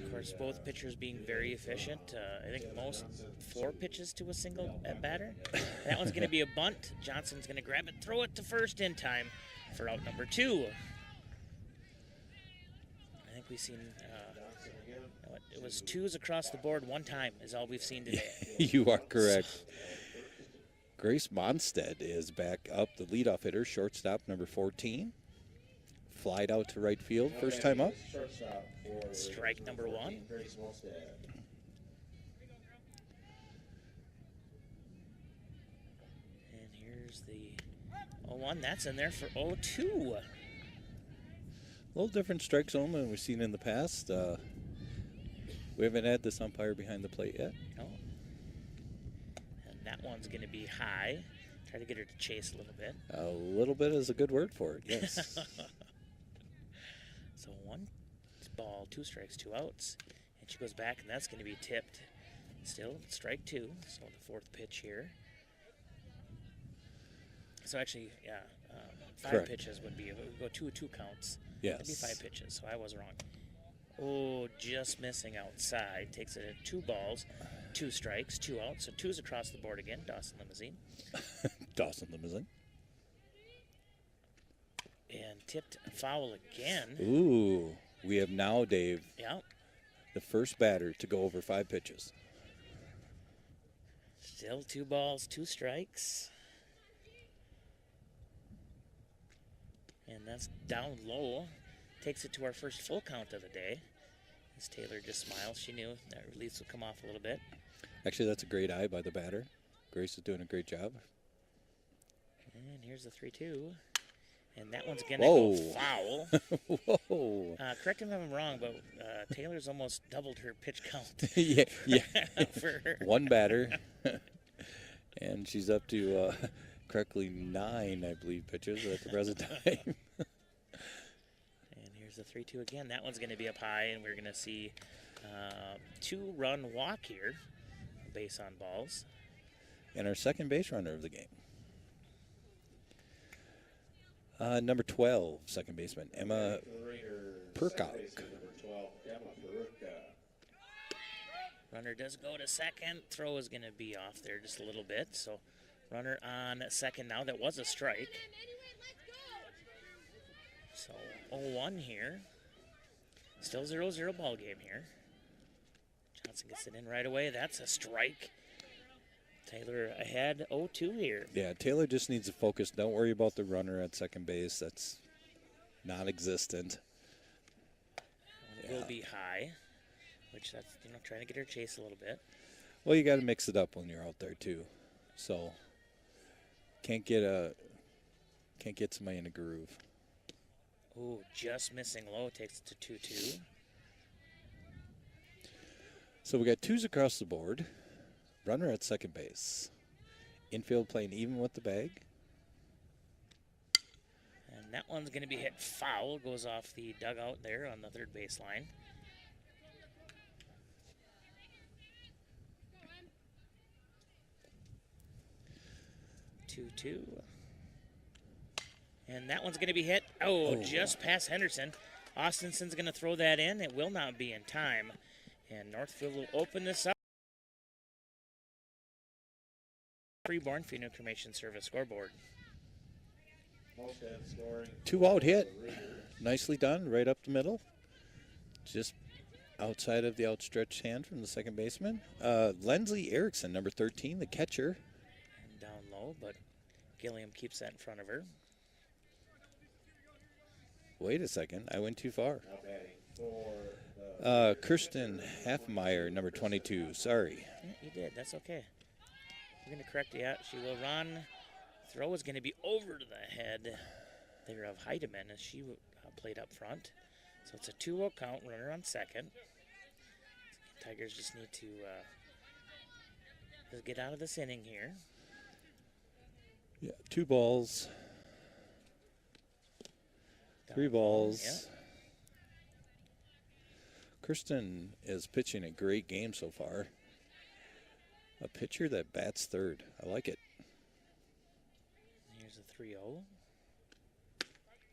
Speaker 8: Of course, both pitchers being very efficient. I think most 4 pitches to a single at batter. That one's going to be a bunt. Johnson's going to grab it, throw it to first in time for out number 2. I think we've seen, it was 2s across the board one time is all we've seen today.
Speaker 9: You are correct. Grace Monstead is back up, the leadoff hitter, shortstop number 14. Flied out to right field, first time up.
Speaker 8: Strike number 1. And here's the 0-1. That's in there for 0-2.
Speaker 9: A little different strike zone than we've seen in the past. We haven't had this umpire behind the plate yet.
Speaker 8: No. And that one's going to be high. Try to get her to chase a little bit.
Speaker 9: A little bit is a good word for it, yes.
Speaker 8: So 1 ball, 2 strikes, 2 outs. And she goes back, and that's going to be tipped. Still, strike 2. So the 4th pitch here. So actually, 5
Speaker 9: Correct.
Speaker 8: pitches would go 2 counts.
Speaker 9: Yes.
Speaker 8: It'd be 5 pitches, so I was wrong. Oh, just missing outside. Takes it at 2 balls, 2 strikes, 2 outs. So 2's across the board again. Dawson Limousine.
Speaker 9: Dawson Limousine.
Speaker 8: And tipped foul again.
Speaker 9: Ooh, we have now, Dave,
Speaker 8: the
Speaker 9: first batter to go over 5 pitches.
Speaker 8: Still 2 balls, 2 strikes. And that's down low. Takes it to our first full count of the day. As Taylor just smiles. She knew that release would come off a little bit.
Speaker 9: Actually, that's a great eye by the batter. Grace is doing a great job.
Speaker 8: And here's the 3-2. And that one's going to go foul.
Speaker 9: Whoa.
Speaker 8: Correct me if I'm wrong, but Taylor's almost doubled her pitch count.
Speaker 9: yeah.
Speaker 8: For her.
Speaker 9: 1 batter. And she's up to correctly 9, I believe, pitches at the present time.
Speaker 8: And here's the 3-2 again. That one's going to be up high, and we're going to see 2-run walk here. Base on balls.
Speaker 9: And our second base runner of the game. Number 12, second baseman, Emma Perkock.
Speaker 8: Runner does go to second. Throw is going to be off there just a little bit. So runner on second now. That was a strike. So 0-1 here. Still 0-0 ball game here. Johnson gets it in right away. That's a strike. Taylor ahead 0-2 here.
Speaker 9: Yeah, Taylor just needs to focus. Don't worry about the runner at second base. That's non-existent.
Speaker 8: will be high, which that's, trying to get her chase a little bit.
Speaker 9: Well, you got to mix it up when you're out there too, so can't get somebody in a groove.
Speaker 8: Ooh, just missing low, takes it to 2-2.
Speaker 9: So we got twos across the board. Runner at second base. Infield playing even with the bag.
Speaker 8: And that one's going to be hit foul. Goes off the dugout there on the third base line. Two. And that one's going to be hit. Oh, just past Henderson. Austenson's going to throw that in. It will not be in time. And Northfield will open this up. Freeborn Funeral Cremation Service scoreboard.
Speaker 9: 2 out hit. Nicely done, right up the middle. Just outside of the outstretched hand from the second baseman. Lensley Erickson, number 13, the catcher.
Speaker 8: And down low, but Gilliam keeps that in front of her.
Speaker 9: Wait a second, I went too far. Kirsten Halfmeyer, number 22, sorry.
Speaker 8: Yeah, you did, that's okay. We're going to correct you out. She will run. Throw is going to be over to the head there of Heidemann as she played up front. So it's a 2-0 count, runner on second. Tigers just need to get out of this inning here.
Speaker 9: Yeah, 2 balls. 3 balls.
Speaker 8: Yeah.
Speaker 9: Kirsten is pitching a great game so far. A pitcher that bats third. I like it.
Speaker 8: Here's a 3-0.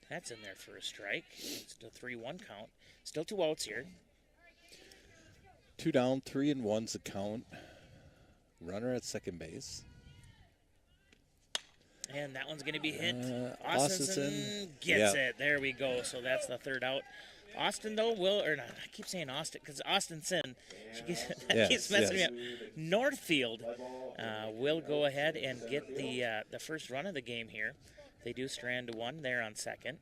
Speaker 8: That's in there for a strike. It's a 3-1 count. Still 2 outs here.
Speaker 9: 2 down, 3 and 1's the count. Runner at second base.
Speaker 8: And that one's going to be hit.
Speaker 9: Austenson
Speaker 8: gets it. There we go. So that's the 3rd out. Austin, though, I keep saying Austin because Austenson, keeps messing me up. Northfield will go ahead and get the first run of the game here. They do strand 1 there on second,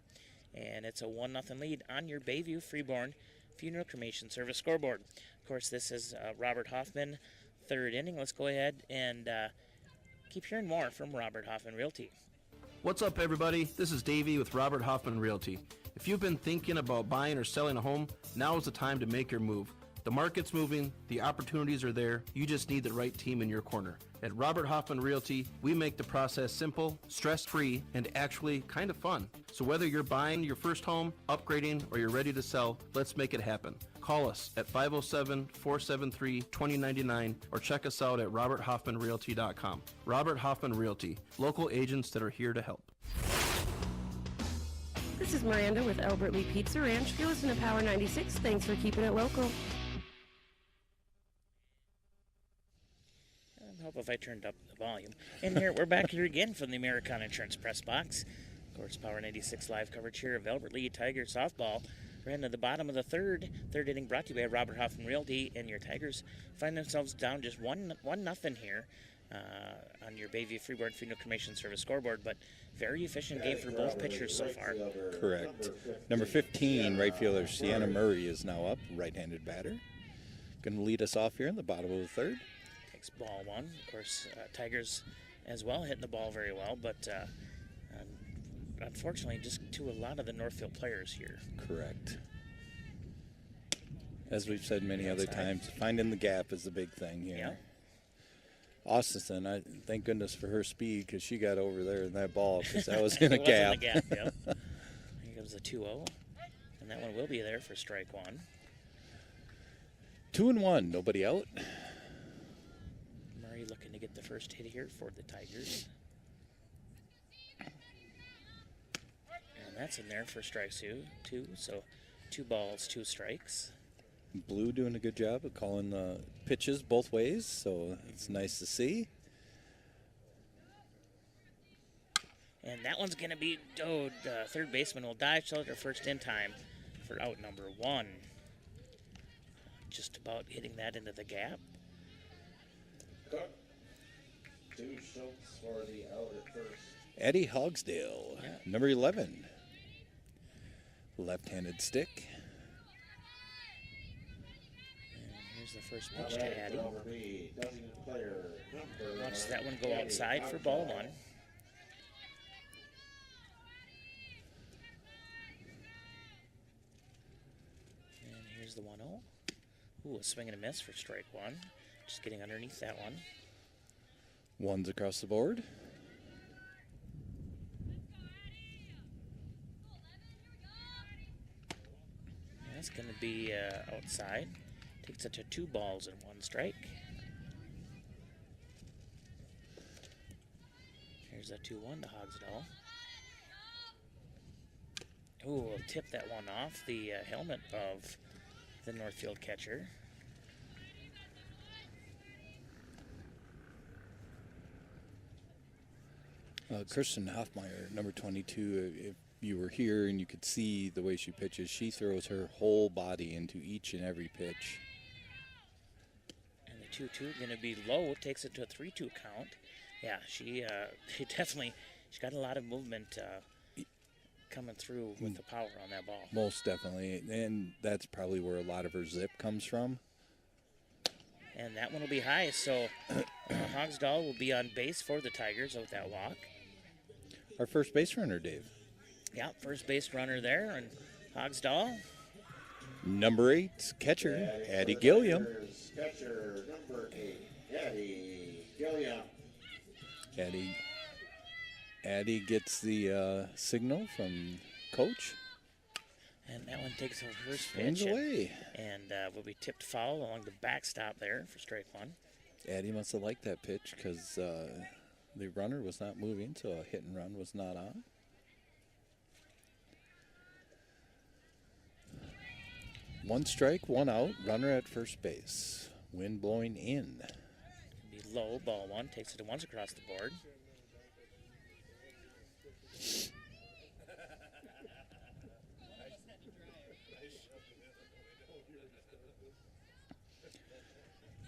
Speaker 8: and it's a 1-0 lead on your Bayview Freeborn Funeral Cremation Service scoreboard. Of course, this is Robert Hoffman, 3rd inning. Let's go ahead and keep hearing more from Robert Hoffman Realty.
Speaker 17: What's up, everybody? This is Davey with Robert Hoffman Realty. If you've been thinking about buying or selling a home, now is the time to make your move. The market's moving, the opportunities are there, you just need the right team in your corner. At Robert Hoffman Realty, we make the process simple, stress-free, and actually kind of fun. So whether you're buying your first home, upgrading, or you're ready to sell, let's make it happen. Call us at 507-473-2099 or check us out at roberthoffmanrealty.com. Robert Hoffman Realty, local agents that are here to help.
Speaker 19: This is Miranda with Albert Lee Pizza Ranch. You're listening to Power 96. Thanks for keeping it local.
Speaker 8: I hope if I turned up the volume. And here we're back here again from the Americana Insurance Press Box. Of course, Power 96 live coverage here of Albert Lee Tiger softball. We're into the bottom of the third inning, brought to you by Robert Hoffman Realty, and your Tigers find themselves down just 1-0 here on your Bayview Freeborn Funeral Cremation Service scoreboard, but very efficient game for both pitchers so far.
Speaker 9: Correct. Number 15, right fielder Sienna Murray is now up, right-handed batter. Going to lead us off here in the bottom of the third.
Speaker 8: Takes ball 1. Of course, Tigers as well hitting the ball very well, but unfortunately just to a lot of the Northfield players here.
Speaker 9: Correct. As we've said many other times, finding the gap is the big thing here.
Speaker 8: Yep.
Speaker 9: Austenson, I thank goodness for her speed because she got over there in that ball because that was in a gap.
Speaker 8: In the gap, yep. Here comes the 2-0, and that one will be there for strike 1.
Speaker 9: 2-1, nobody out.
Speaker 8: Murray looking to get the first hit here for the Tigers. And that's in there for strike 2, so 2 balls, 2 strikes.
Speaker 9: Blue doing a good job of calling the pitches both ways, so it's nice to see.
Speaker 8: And that one's going to be, third baseman will dive shelter first in time for out number 1. Just about hitting that into the gap.
Speaker 1: Cook. 2 Schultz for the out at first.
Speaker 9: Eddie Hogsdale, number 11. Left-handed stick.
Speaker 8: Here's the first pitch to Addie. Watch that one go
Speaker 1: Addie,
Speaker 8: outside for ball one. And here's the 1-0. Ooh, a swing and a miss for strike one. Just getting underneath that one.
Speaker 9: Ones across the board.
Speaker 8: That's going to be outside. Takes it to 2 balls and 1 strike. Here's a 2-1 to Hogsdall. Ooh, we'll tip that one off the helmet of the Northfield catcher.
Speaker 9: Kirsten Hoffmeyer, number 22, if you were here and you could see the way she pitches, she throws her whole body into each and every pitch.
Speaker 8: And the 2-2 going to be low, takes it to a 3-2 count. Yeah, she definitely, she's got a lot of movement coming through with the power on that ball.
Speaker 9: Most definitely, and that's probably where a lot of her zip comes from.
Speaker 8: And that one will be high, so Hogsdall will be on base for the Tigers with that walk.
Speaker 9: Our first base runner, Dave.
Speaker 8: Yeah, first base runner there, and Hogsdall.
Speaker 9: Number 8, catcher, Addie Gilliam.
Speaker 1: Catcher, number 8, Addie Gilliam.
Speaker 9: Addie gets the signal from Coach.
Speaker 8: And that one takes over first
Speaker 9: Swings
Speaker 8: pitch.
Speaker 9: away.
Speaker 8: And will be tipped foul along the backstop there for strike one.
Speaker 9: Addie must have liked that pitch because the runner was not moving, so a hit and run was not on. One strike, one out, runner at first base. Wind blowing in.
Speaker 8: Be low, ball one, takes it to once across the board.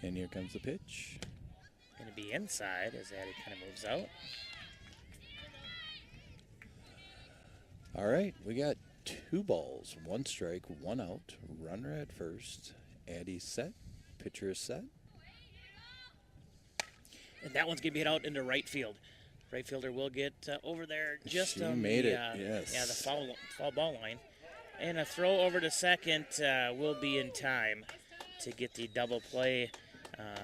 Speaker 9: And here comes the pitch.
Speaker 8: Going to be inside as Addie kind of moves out.
Speaker 9: All right, we got 2 balls, 1 strike, 1 out, runner at first. Addie set, pitcher is set.
Speaker 8: And that one's going to be hit out into right field. Right fielder will get over there just
Speaker 9: She
Speaker 8: on
Speaker 9: made
Speaker 8: the,
Speaker 9: it, yes.
Speaker 8: Yeah, the foul ball line. And a throw over to second will be in time to get the double play.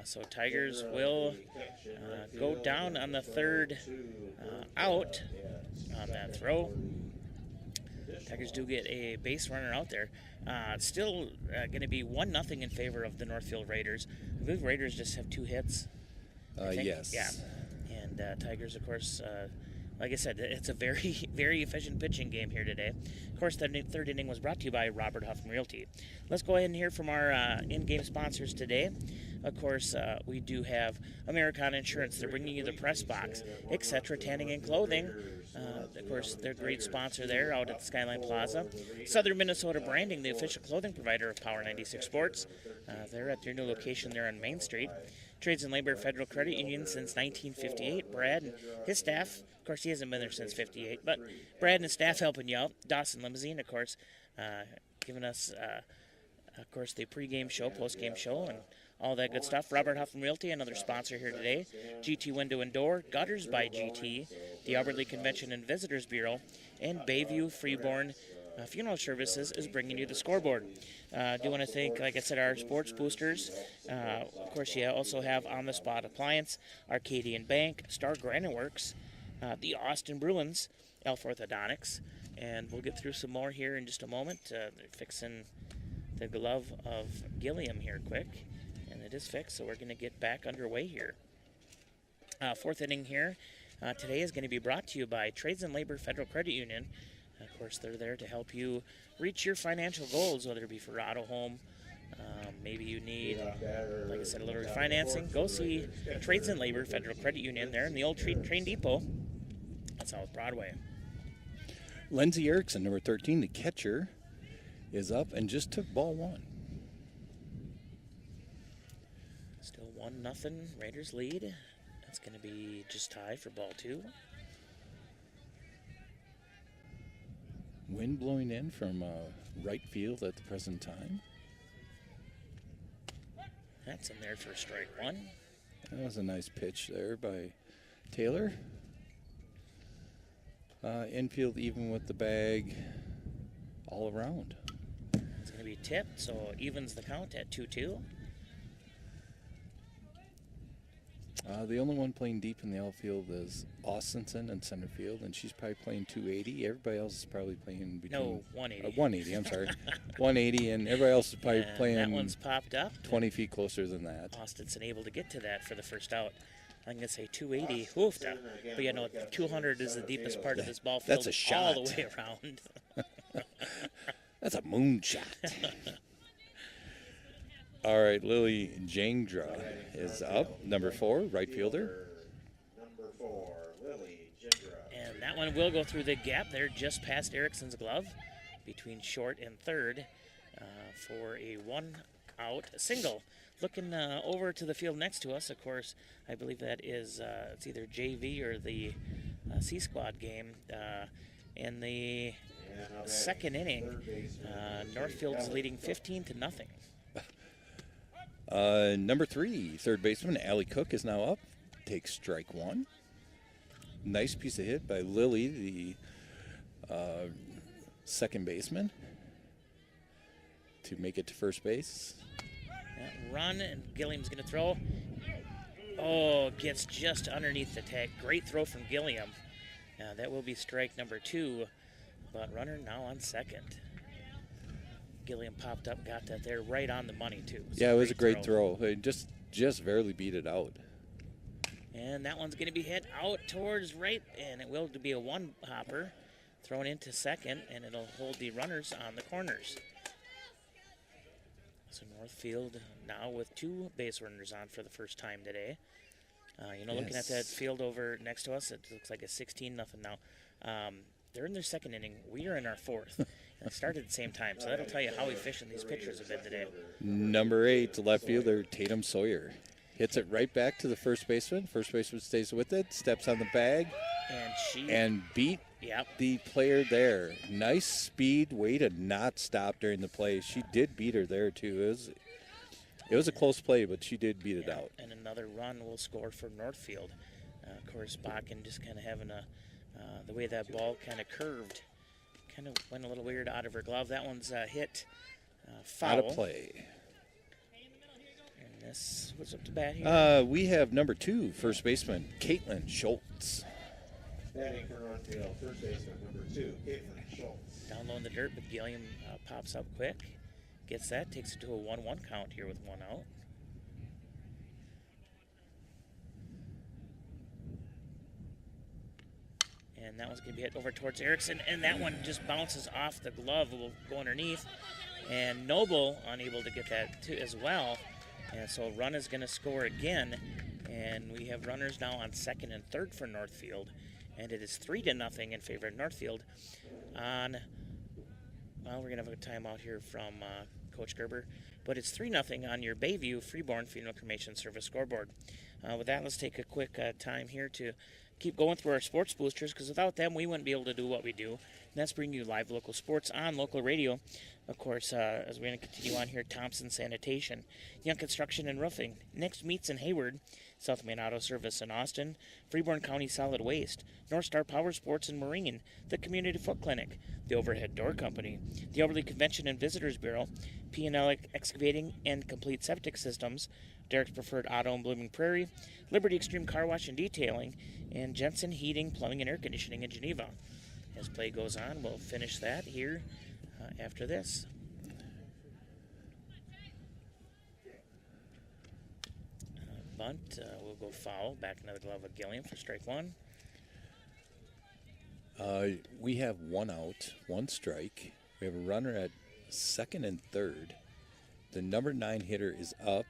Speaker 8: So Tigers will go down on the third out on that throw. Tigers do get a base runner out there. Still going to be 1-0 in favor of the Northfield Raiders. I believe Raiders just have 2 hits.
Speaker 9: Yes.
Speaker 8: Yeah. And Tigers, of course, like I said, it's a very, very efficient pitching game here today. Of course, the third inning was brought to you by Robert Huffman Realty. Let's go ahead and hear from our in-game sponsors today. Of course, we do have Americana Insurance. They're bringing you the press box, etc. Tanning and Clothing. Of course, they're a great sponsor there out at Skyline Plaza. Southern Minnesota Branding, the official clothing provider of Power 96 Sports. They're at their new location there on Main Street. Trades and Labor Federal Credit Union since 1958. Brad and his staff, of course, he hasn't been there since 58, but Brad and his staff helping you out. Dawson Limousine, of course, giving us, of course, the pregame show, postgame show, and all that good stuff. Robert Huffman Realty, another sponsor here today. GT Window and Door, Gutters by GT, the Albert Lee Convention and Visitors Bureau, and Bayview Freeborn Funeral Services is bringing you the scoreboard. Do want to thank, like I said, our sports boosters. Of course, you also have On the Spot Appliance, Arcadian Bank, Star Granite Works, the Austin Bruins, Elf Orthodontics, and we'll get through some more here in just a moment. They're fixing the glove of Gilliam here quick, and it is fixed, so we're going to get back underway here. Fourth inning here today is going to be brought to you by Trades and Labor Federal Credit Union. Of course, they're there to help you reach your financial goals, whether it be for auto, home. Maybe you need, like I said, a little refinancing. Go see Trades and Labor Federal Credit Union there in the old train depot on South Broadway.
Speaker 9: Lindsey Erickson, number 13, the catcher, is up and just took ball 1.
Speaker 8: Still 1-0 Raiders lead. That's going to be just tied for ball 2.
Speaker 9: Wind blowing in from right field at the present time.
Speaker 8: That's in there for strike one.
Speaker 9: That was a nice pitch there by Taylor. Infield even with the bag all around.
Speaker 8: It's going to be tipped, so evens the count at 2-2.
Speaker 9: The only one playing deep in the outfield is Austinson in center field, and she's probably playing 280. Everybody else is probably playing between...
Speaker 8: No, 180.
Speaker 9: 180, I'm sorry. 180, and everybody else is probably playing...
Speaker 8: That one's popped up.
Speaker 9: 20 feet closer than that.
Speaker 8: Austinson able to get to that for the first out. I'm going to say 280. Hoofda. But you know, 200 is the deepest part of this ball field.
Speaker 9: That's a shot.
Speaker 8: All the way around.
Speaker 9: That's a moonshot. All right, Lily Jandra is up. Number 4, right fielder.
Speaker 1: Number 4, Lily Jandra.
Speaker 8: And that one will go through the gap there just past Erickson's glove between short and third for a one-out single. Looking over to the field next to us, of course, I believe that is it's either JV or the C Squad game. In the second inning, Northfield's leading 15-0.
Speaker 9: Number 3, third baseman Allie Cook is now up. Takes strike one. Nice piece of hit by Lily, the second baseman, to make it to first base.
Speaker 8: Run, and Gilliam's going to throw. Oh, gets just underneath the tag. Great throw from Gilliam. That will be strike number 2, but runner now on second. Gilliam popped up, got that there right on the money, too.
Speaker 9: Yeah, it was a great throw. It just barely beat it out.
Speaker 8: And that one's going to be hit out towards right, and it will be a one-hopper thrown into second, and it'll hold the runners on the corners. So Northfield now with 2 base runners on for the first time today. Looking at that field over next to us, it looks like a 16-0 now. They're in their second inning. We are in our fourth. And it started at the same time, so that'll tell you how efficient these pitchers have been today.
Speaker 9: Number 8, left fielder Tatum Sawyer. Hits it right back to the first baseman. First baseman stays with it, steps on the bag, and beat the player there. Nice speed, way to not stop during the play. She did beat her there, too. It was a close play, but she did beat it out.
Speaker 8: And another run will score for Northfield. Of course, Bakken just kind of having the way that ball kind of curved, kind of went a little weird out of her glove. That one's hit foul.
Speaker 9: Out of play.
Speaker 8: And this, what's up to bat here?
Speaker 9: We have number 2, first baseman Caitlin Schultz.
Speaker 1: Batting for Northfield, first baseman number 2, Caitlin Schultz.
Speaker 8: Down low in the dirt, but Gilliam pops up quick. Gets that, takes it to a 1-1 count here with 1 out. And that one's going to be hit over towards Erickson, and that one just bounces off the glove, will go underneath. And Noble unable to get that too as well. And so run is going to score again. And we have runners now on second and third for Northfield. And it is 3-0 in favor of Northfield. We're going to have a timeout here from Coach Gerber. But it's 3-0 on your Bayview Freeborn Funeral Cremation Service scoreboard. With that, let's take a quick time here to keep going through our sports boosters, because without them, we wouldn't be able to do what we do. And that's bring you live local sports on local radio. Of course, as we're going to continue on here, Thompson Sanitation, Young Construction and Roofing, Next Meats in Hayward, South Main Auto Service in Austin, Freeborn County Solid Waste, North Star Power Sports and Marine, the Community Foot Clinic, the Overhead Door Company, the Elderly Convention and Visitors Bureau, P&L Excavating and Complete Septic Systems, Derek's Preferred Auto in Blooming Prairie, Liberty Extreme Car Wash and Detailing, and Jensen Heating, Plumbing and Air Conditioning in Geneva. As play goes on, we'll finish that here after this. Bunt will go foul. Back into the glove of Gilliam for strike 1.
Speaker 9: We have 1 out, 1 strike. We have a runner at second and third. The number 9 hitter is up.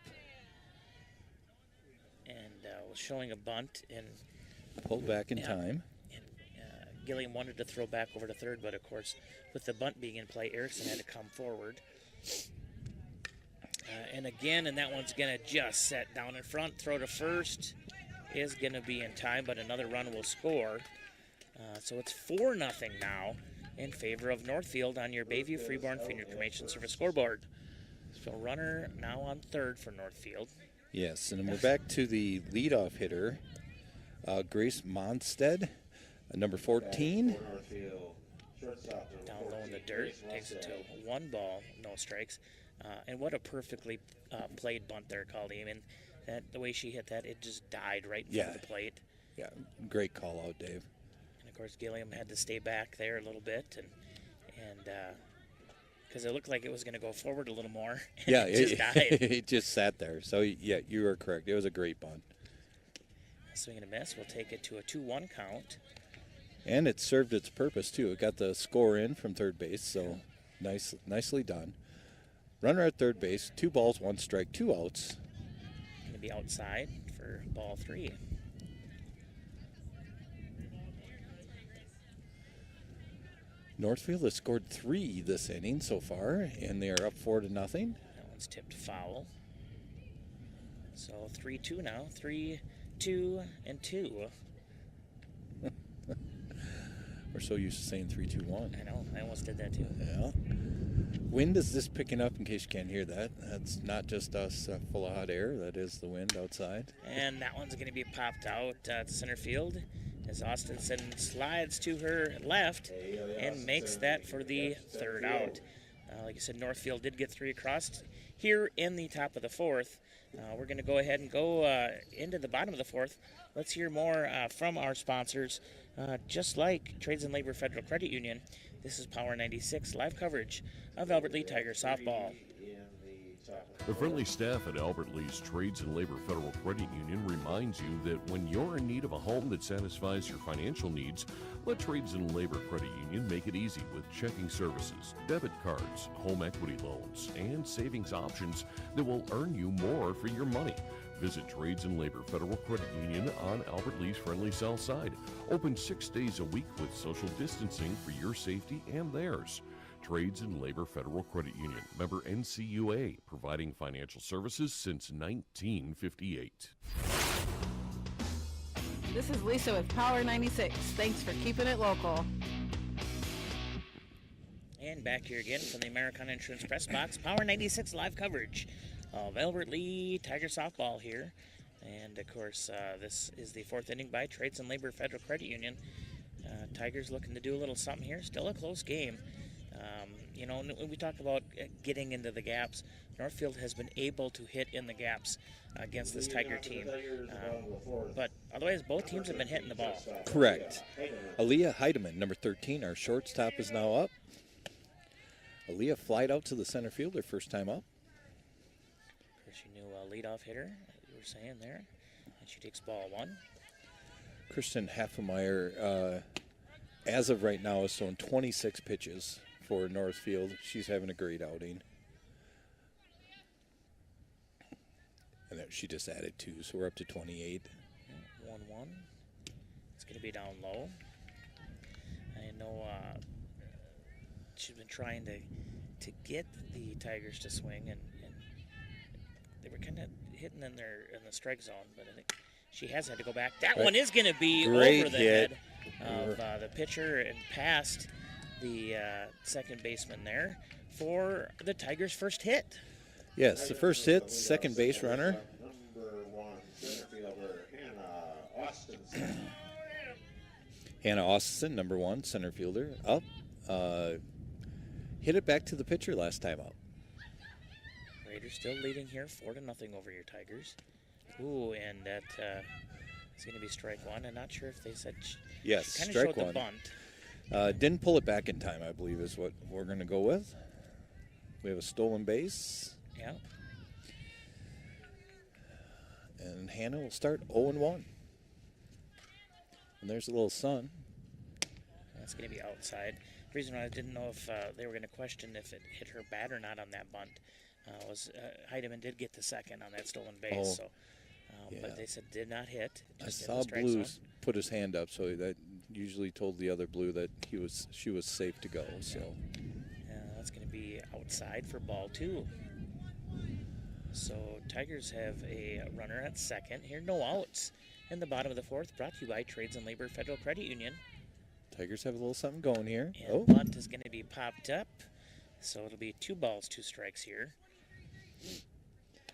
Speaker 8: And was showing a bunt and
Speaker 9: pulled back in time.
Speaker 8: And Gilliam wanted to throw back over to third, but of course, with the bunt being in play, Erickson had to come forward. And that one's going to just set down in front. Throw to first is going to be in time, but another run will score. So it's 4-0 now in favor of Northfield on your Bayview Freeborn Funeral Cremation Service scoreboard. So runner now on third for Northfield.
Speaker 9: Yes, and then we're back to the leadoff hitter, Grace Monstead, number 14.
Speaker 8: Down low in the dirt, takes it to 1 ball, no strikes. And what a perfectly played bunt there, Colleen. And the way she hit that, it just died right in front of the plate.
Speaker 9: Yeah, great call out, Dave.
Speaker 8: And of course, Gilliam had to stay back there a little bit, and because it looked like it was going to go forward a little more. And
Speaker 9: Yeah,
Speaker 8: it just died.
Speaker 9: it just sat there. So yeah, you are correct. It was a great bunt.
Speaker 8: Swing and a miss. We'll take it to a 2-1 count.
Speaker 9: And it served its purpose too. It got the score in from third base, so nicely done. Runner at third base, 2 balls, 1 strike, 2 outs.
Speaker 8: Going to be outside for ball 3.
Speaker 9: Northfield has scored 3 this inning so far, and they are up 4-0.
Speaker 8: That one's tipped foul. So 3-2 now. 3, 2, and 2.
Speaker 9: We're so used to saying 3, 2, 1.
Speaker 8: I know. I almost did that too.
Speaker 9: Yeah. Wind is just picking up, in case you can't hear that. That's not just us full of hot air. That is the wind outside.
Speaker 8: And that one's going to be popped out to center field as Austinson slides to her left and makes that for the 3rd out. Like I said, Northfield did get 3 across here in the top of the 4th. We're going to go ahead and go into the bottom of the 4th. Let's hear more from our sponsors. Just like Trades and Labor Federal Credit Union, this is Power 96 live coverage of Albert Lea Tiger softball.
Speaker 3: The friendly staff at Albert Lea's Trades and Labor Federal Credit Union reminds you that when you're in need of a home that satisfies your financial needs, let Trades and Labor Credit Union make it easy with checking services, debit cards, home equity loans, and savings options that will earn you more for your money. Visit Trades and Labor Federal Credit Union on Albert Lea's friendly south side. Open 6 days a week with social distancing for your safety and theirs. Trades and Labor Federal Credit Union, member NCUA, providing financial services since 1958.
Speaker 7: This is Lisa with Power 96. Thanks for keeping it local.
Speaker 8: And back here again from the Americana Insurance Press Box, Power 96 live coverage of Albert Lea Tiger softball here. And of course, this is the 4th inning by Trades and Labor Federal Credit Union. Tigers looking to do a little something here. Still a close game. We talk about getting into the gaps. Northfield has been able to hit in the gaps against this Tiger team. But otherwise, both teams have been hitting the ball.
Speaker 9: Correct. Aaliyah Heidemann, number 13, our shortstop, is now up. Aaliyah flied out to the center field her first time up.
Speaker 8: Of course, you knew leadoff hitter, you were saying there. And she takes ball 1.
Speaker 9: Kristen Haffemeyer, as of right now, is throwing 26 pitches for Northfield. She's having a great outing. And she just added 2, so we're up to 28.
Speaker 8: 1-1. It's going to be down low. I know she's been trying to get the Tigers to swing, and they were kind of hitting in the strike zone, but I think she has had to go back. That one is going to be over the head of the pitcher and past the second baseman there for the Tigers' first hit.
Speaker 9: Yes, the first hit, second base runner.
Speaker 1: Number 1 center fielder, Hannah Austinson.
Speaker 9: Hannah Austinson, number 1 center fielder, up. Hit it back to the pitcher last time up.
Speaker 8: Raiders still leading here, 4-0 over your Tigers. Ooh, and that is going to be strike 1. I'm not sure if they said
Speaker 9: yes,
Speaker 8: she kind of
Speaker 9: strike
Speaker 8: showed
Speaker 9: 1.
Speaker 8: the bunt.
Speaker 9: Didn't pull it back in time, I believe, is what we're going to go with. We have a stolen base.
Speaker 8: Yeah.
Speaker 9: And Hannah will start 0-1. And there's a little sun.
Speaker 8: That's going to be outside. The reason why I didn't know if they were going to question if it hit her bat or not on that bunt was Heidemann did get the second on that stolen base. But they said did not hit.
Speaker 9: I saw Blue put his hand up, so that usually told the other Blue that she was safe to go. So
Speaker 8: that's going to be outside for ball 2. So Tigers have a runner at second. Here, no outs in the bottom of the 4th, brought to you by Trades and Labor Federal Credit Union.
Speaker 9: Tigers have a little something going here.
Speaker 8: And bunt is going to be popped up. So it'll be 2 balls, 2 strikes here.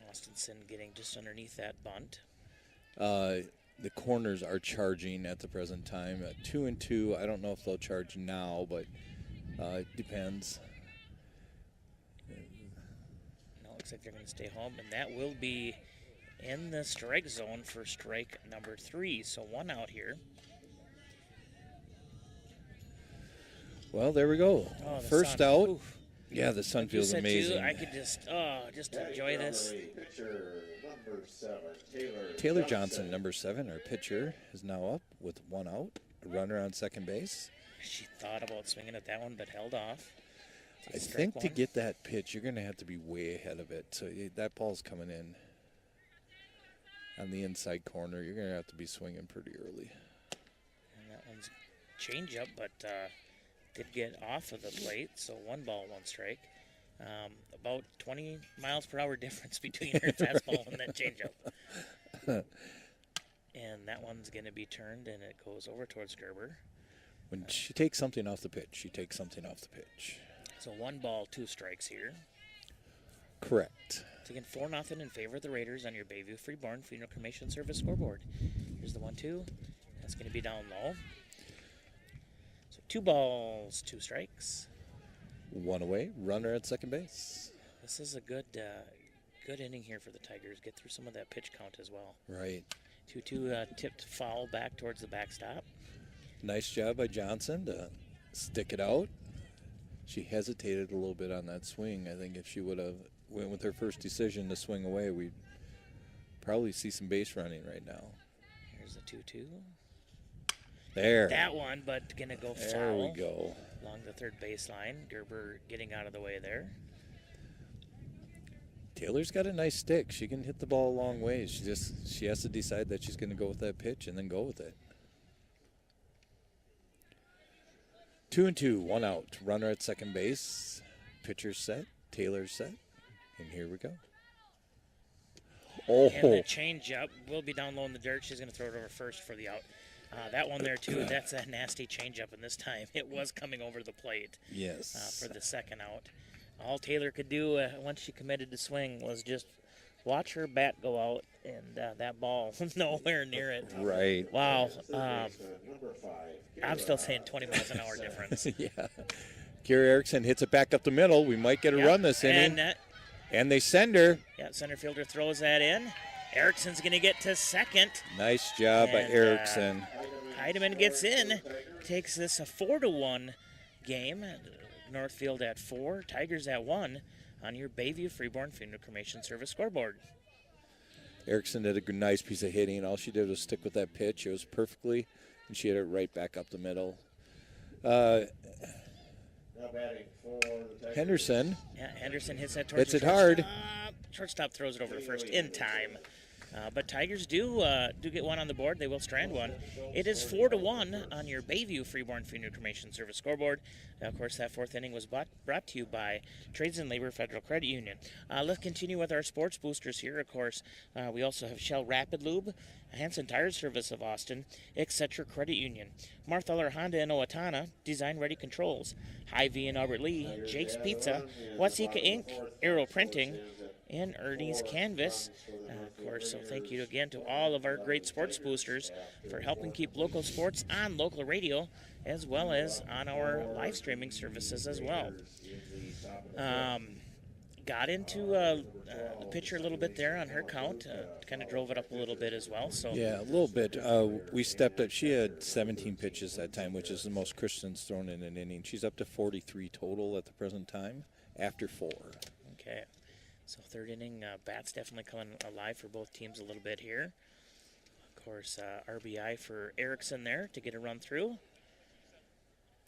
Speaker 8: Austinson getting just underneath that bunt.
Speaker 9: The corners are charging at the present time. 2 and 2. I don't know if they'll charge now, but it depends.
Speaker 8: No, looks like they're going to stay home, and that will be in the strike zone for strike number 3. So 1 out here.
Speaker 9: Well, there we go.
Speaker 8: Oh,
Speaker 9: First
Speaker 8: sun.
Speaker 9: out.
Speaker 8: Oof.
Speaker 9: Yeah, the sun feels amazing.
Speaker 8: I could just enjoy this.
Speaker 9: Taylor Johnson, number 7, our pitcher, is now up with 1 out. A runner on second base.
Speaker 8: She thought about swinging at that one, but held off.
Speaker 9: I think to get that pitch, you're going to have to be way ahead of it. So that ball's coming in on the inside corner. You're going to have to be swinging pretty early.
Speaker 8: And that one's change up, but did get off of the plate. So 1 ball, 1 strike. About 20 miles per hour difference between her fastball and that changeup. And that one's going to be turned, and it goes over towards Gerber.
Speaker 9: When she takes something off the pitch, she takes something off the pitch.
Speaker 8: So 1 ball, 2 strikes here.
Speaker 9: Correct.
Speaker 8: It's again 4-0 in favor of the Raiders on your Bayview Freeborn Funeral Cremation Service scoreboard. Here's the 1-2. That's going to be down low. So 2 balls, 2 strikes.
Speaker 9: 1 away, runner at second base.
Speaker 8: This is a good inning here for the Tigers. Get through some of that pitch count as well.
Speaker 9: Right.
Speaker 8: 2-2 tipped foul back towards the backstop.
Speaker 9: Nice job by Johnson to stick it out. She hesitated a little bit on that swing. I think if she would have went with her first decision to swing away, we'd probably see some base running right now.
Speaker 8: Here's the 2-2.
Speaker 9: There.
Speaker 8: That one, but going to go foul.
Speaker 9: There we go.
Speaker 8: Along the third baseline. Gerber getting out of the way there.
Speaker 9: Taylor's got a nice stick. She can hit the ball a long ways. She has to decide that she's going to go with that pitch and then go with it. 2 and 2, 1 out. Runner at second base. Pitcher's set. Taylor's set. And here we go. Oh.
Speaker 8: And the changeup will be down low in the dirt. She's going to throw it over first for the out. That one there, too, that's a nasty changeup, and this time it was coming over the plate.
Speaker 9: Yes.
Speaker 8: For the second out. All Taylor could do once she committed to swing was just watch her bat go out, and that ball was nowhere near it.
Speaker 9: Right.
Speaker 8: Wow. I'm still saying 20 miles an hour difference.
Speaker 9: Yeah. Kira Erickson hits it back up the middle. We might get a run this inning. And they send her.
Speaker 8: Yeah, center fielder throws that in. Erickson's going to get to second.
Speaker 9: Nice job by Erickson.
Speaker 8: Heidemann gets in. Takes this a 4-1 game. Northfield at 4, Tigers at 1 on your Bayview Freeborn Funeral Cremation Service scoreboard.
Speaker 9: Erickson did a nice piece of hitting. All she did was stick with that pitch. It was perfectly, and she hit it right back up the middle. Henderson.
Speaker 8: Yeah, Henderson hits that towards
Speaker 9: hits it hard.
Speaker 8: Shortstop throws it over to first in time. But Tigers do get one on the board. They will strand one. It is 4-1 on your Bayview Freeborn Funeral Cremation Service scoreboard. Of course, that 4th inning was brought to you by Trades and Labor Federal Credit Union. Let's continue with our sports boosters here. Of course, we also have Shell Rapid Lube, Hanson Tire Service of Austin, Etc. Credit Union, Marthaler Honda in Owatonna, Design Ready Controls, Hy-Vee in Albert Lee, Jake's Pizza, Watsika Inc., Aero Printing, and Ernie's Canvas. Of course, so thank you again to all of our great sports boosters for helping keep local sports on local radio as well as on our live streaming services as well. Got into the pitcher a little bit there on her count, kind of drove it up a little bit as well. So
Speaker 9: yeah, a little bit. We stepped up. She had 17 pitches that time, which is the most Kristen's thrown in an inning. She's up to 43 total at the present time after 4.
Speaker 8: Okay. So 3rd inning, bats definitely coming alive for both teams a little bit here. Of course, RBI for Erickson there to get a run through.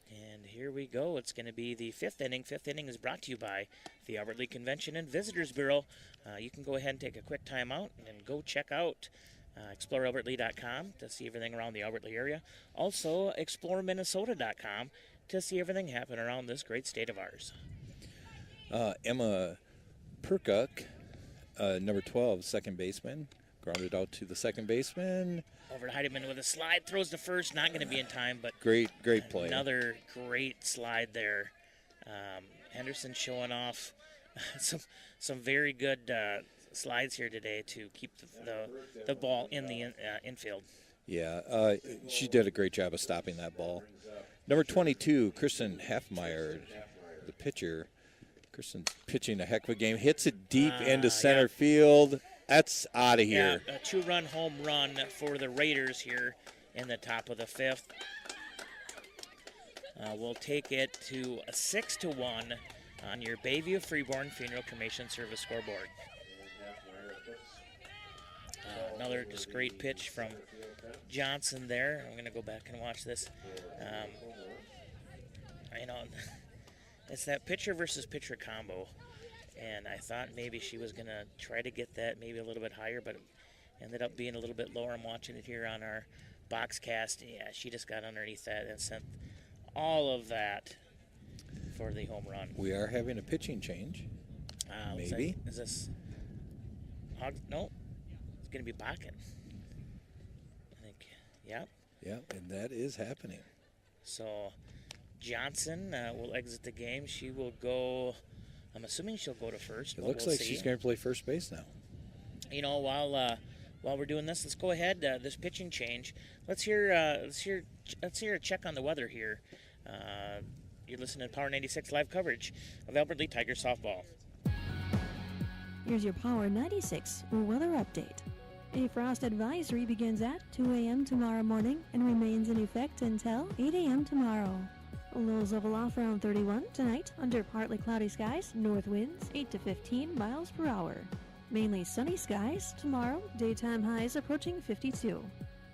Speaker 8: And here we go. It's going to be the 5th inning. 5th inning is brought to you by the Albert Lee Convention and Visitors Bureau. You can go ahead and take a quick time out and go check out explorealbertlee.com to see everything around the Albert Lee area. Also, exploreminnesota.com to see everything happen around this great state of ours.
Speaker 9: Emma Perkuk, number 12, second baseman, grounded out to the second baseman.
Speaker 8: Over to Heidemann with a slide, throws to first, not going to be in time, but
Speaker 9: great play.
Speaker 8: Another great slide there. Henderson showing off some very good slides here today to keep the ball in the infield.
Speaker 9: Yeah, she did a great job of stopping that ball. Number 22, Kristen Heffmeyer, the pitcher. Kristen's pitching a heck of a game. Hits it deep into center field. That's out of here.
Speaker 8: Yeah, a 2-run home run for the Raiders here in the top of the 5th. We'll take it to a 6-1 on your Bayview Freeborn Funeral Cremation Service scoreboard. Another just great pitch from Johnson there. I'm going to go back and watch this. It's that pitcher versus pitcher combo, and I thought maybe she was going to try to get that maybe a little bit higher, but it ended up being a little bit lower. I'm watching it here on our box cast. Yeah, she just got underneath that and sent all of that for the home run.
Speaker 9: We are having a pitching change. Maybe.
Speaker 8: Is this Hog? No, it's going to be Bakken. I think, yeah.
Speaker 9: Yeah, and that is happening.
Speaker 8: So Johnson will exit the game. She will go, I'm assuming she'll go to first.
Speaker 9: It looks like she's going to play first base now.
Speaker 8: You know, while we're doing this, let's go ahead. This pitching change. Let's hear a check on the weather here. You're listening to Power 96 live coverage of Albert Lee Tiger softball.
Speaker 13: Here's your Power 96 weather update. A frost advisory begins at 2 a.m. tomorrow morning and remains in effect until 8 a.m. tomorrow. Lows level off around 31 tonight under partly cloudy skies, north winds 8 to 15 miles per hour. Mainly sunny skies tomorrow, daytime highs approaching 52.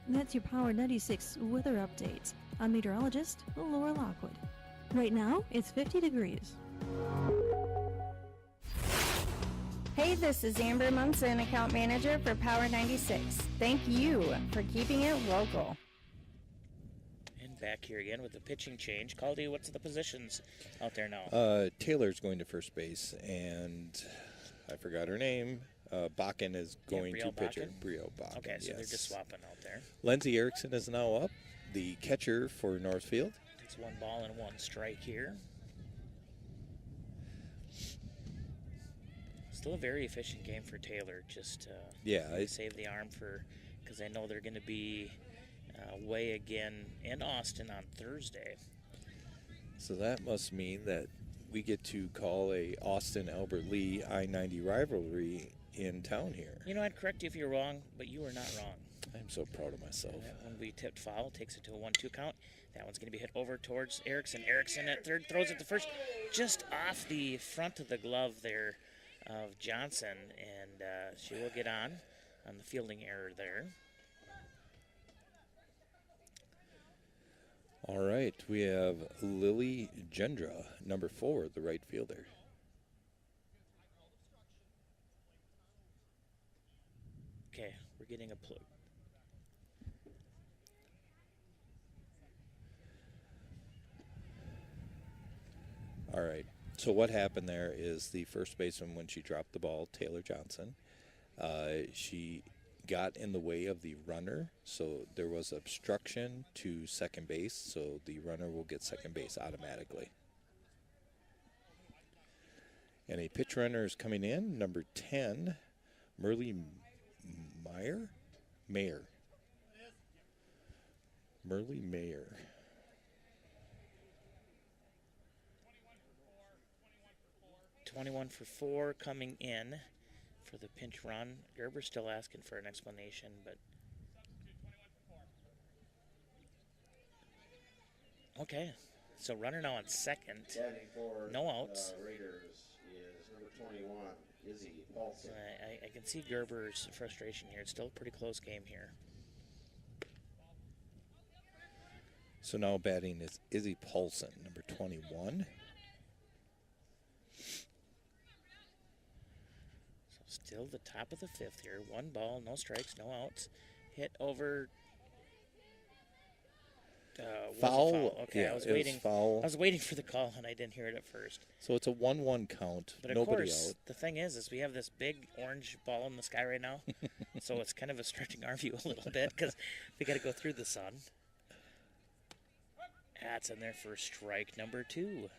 Speaker 13: That's your Power 96 weather update. I'm meteorologist Laura Lockwood. Right now, it's 50 degrees.
Speaker 14: Hey, this is Amber Munson, account manager for Power 96. Thank you for keeping it local.
Speaker 8: And back here again with the pitching change. Caldy, what's the positions out there now?
Speaker 9: Taylor's going to first base, and I forgot her name. Bakken is going to pitcher. Brio Bakken.
Speaker 8: Okay, so they're just swapping out there.
Speaker 9: Lindsay Erickson is now up, the catcher for Northfield.
Speaker 8: It's 1 ball and 1 strike here. Still a very efficient game for Taylor. Just save the arm because I know they're going to be away again in Austin on Thursday.
Speaker 9: So that must mean that we get to call a Austin-Albert Lee I-90 rivalry in town here.
Speaker 8: You know, I'd correct you if you're wrong, but you are not wrong.
Speaker 9: I'm so proud of myself.
Speaker 8: That one we tipped foul, takes it to a 1-2 count. That one's going to be hit over towards Erickson. Erickson at third, throws it to first, just off the front of the glove there of Johnson, and she will get on the fielding error there.
Speaker 9: All right, we have Lily Gendra, number 4, the right fielder.
Speaker 8: Okay, we're getting a plug.
Speaker 9: All right. So what happened there is the first baseman, when she dropped the ball, Taylor Johnson, she got in the way of the runner, so there was obstruction to second base, so the runner will get second base automatically. And a pitch runner is coming in, number 10, Merle Mayer. Merle Mayer.
Speaker 8: 21 for 4 coming in for the pinch run. Gerber's still asking for an explanation, but okay. So runner now on second. No outs.
Speaker 1: Raiders is number 21, Izzy Paulson.
Speaker 8: I can see Gerber's frustration here. It's still a pretty close game here.
Speaker 9: So now batting is Izzy Paulson, number 21.
Speaker 8: Still the top of the 5th here. 1 ball, no strikes, no outs. Hit over.
Speaker 9: Foul.
Speaker 8: Okay,
Speaker 9: yeah,
Speaker 8: I was waiting.
Speaker 9: Foul.
Speaker 8: I was waiting for the call, and I didn't hear it at first.
Speaker 9: So it's a 1-1 count.
Speaker 8: But of
Speaker 9: Nobody
Speaker 8: course,
Speaker 9: out.
Speaker 8: the thing is we have this big orange ball in the sky right now, so it's kind of a stretching our view a little bit because we got to go through the sun. That's in there for strike number 2.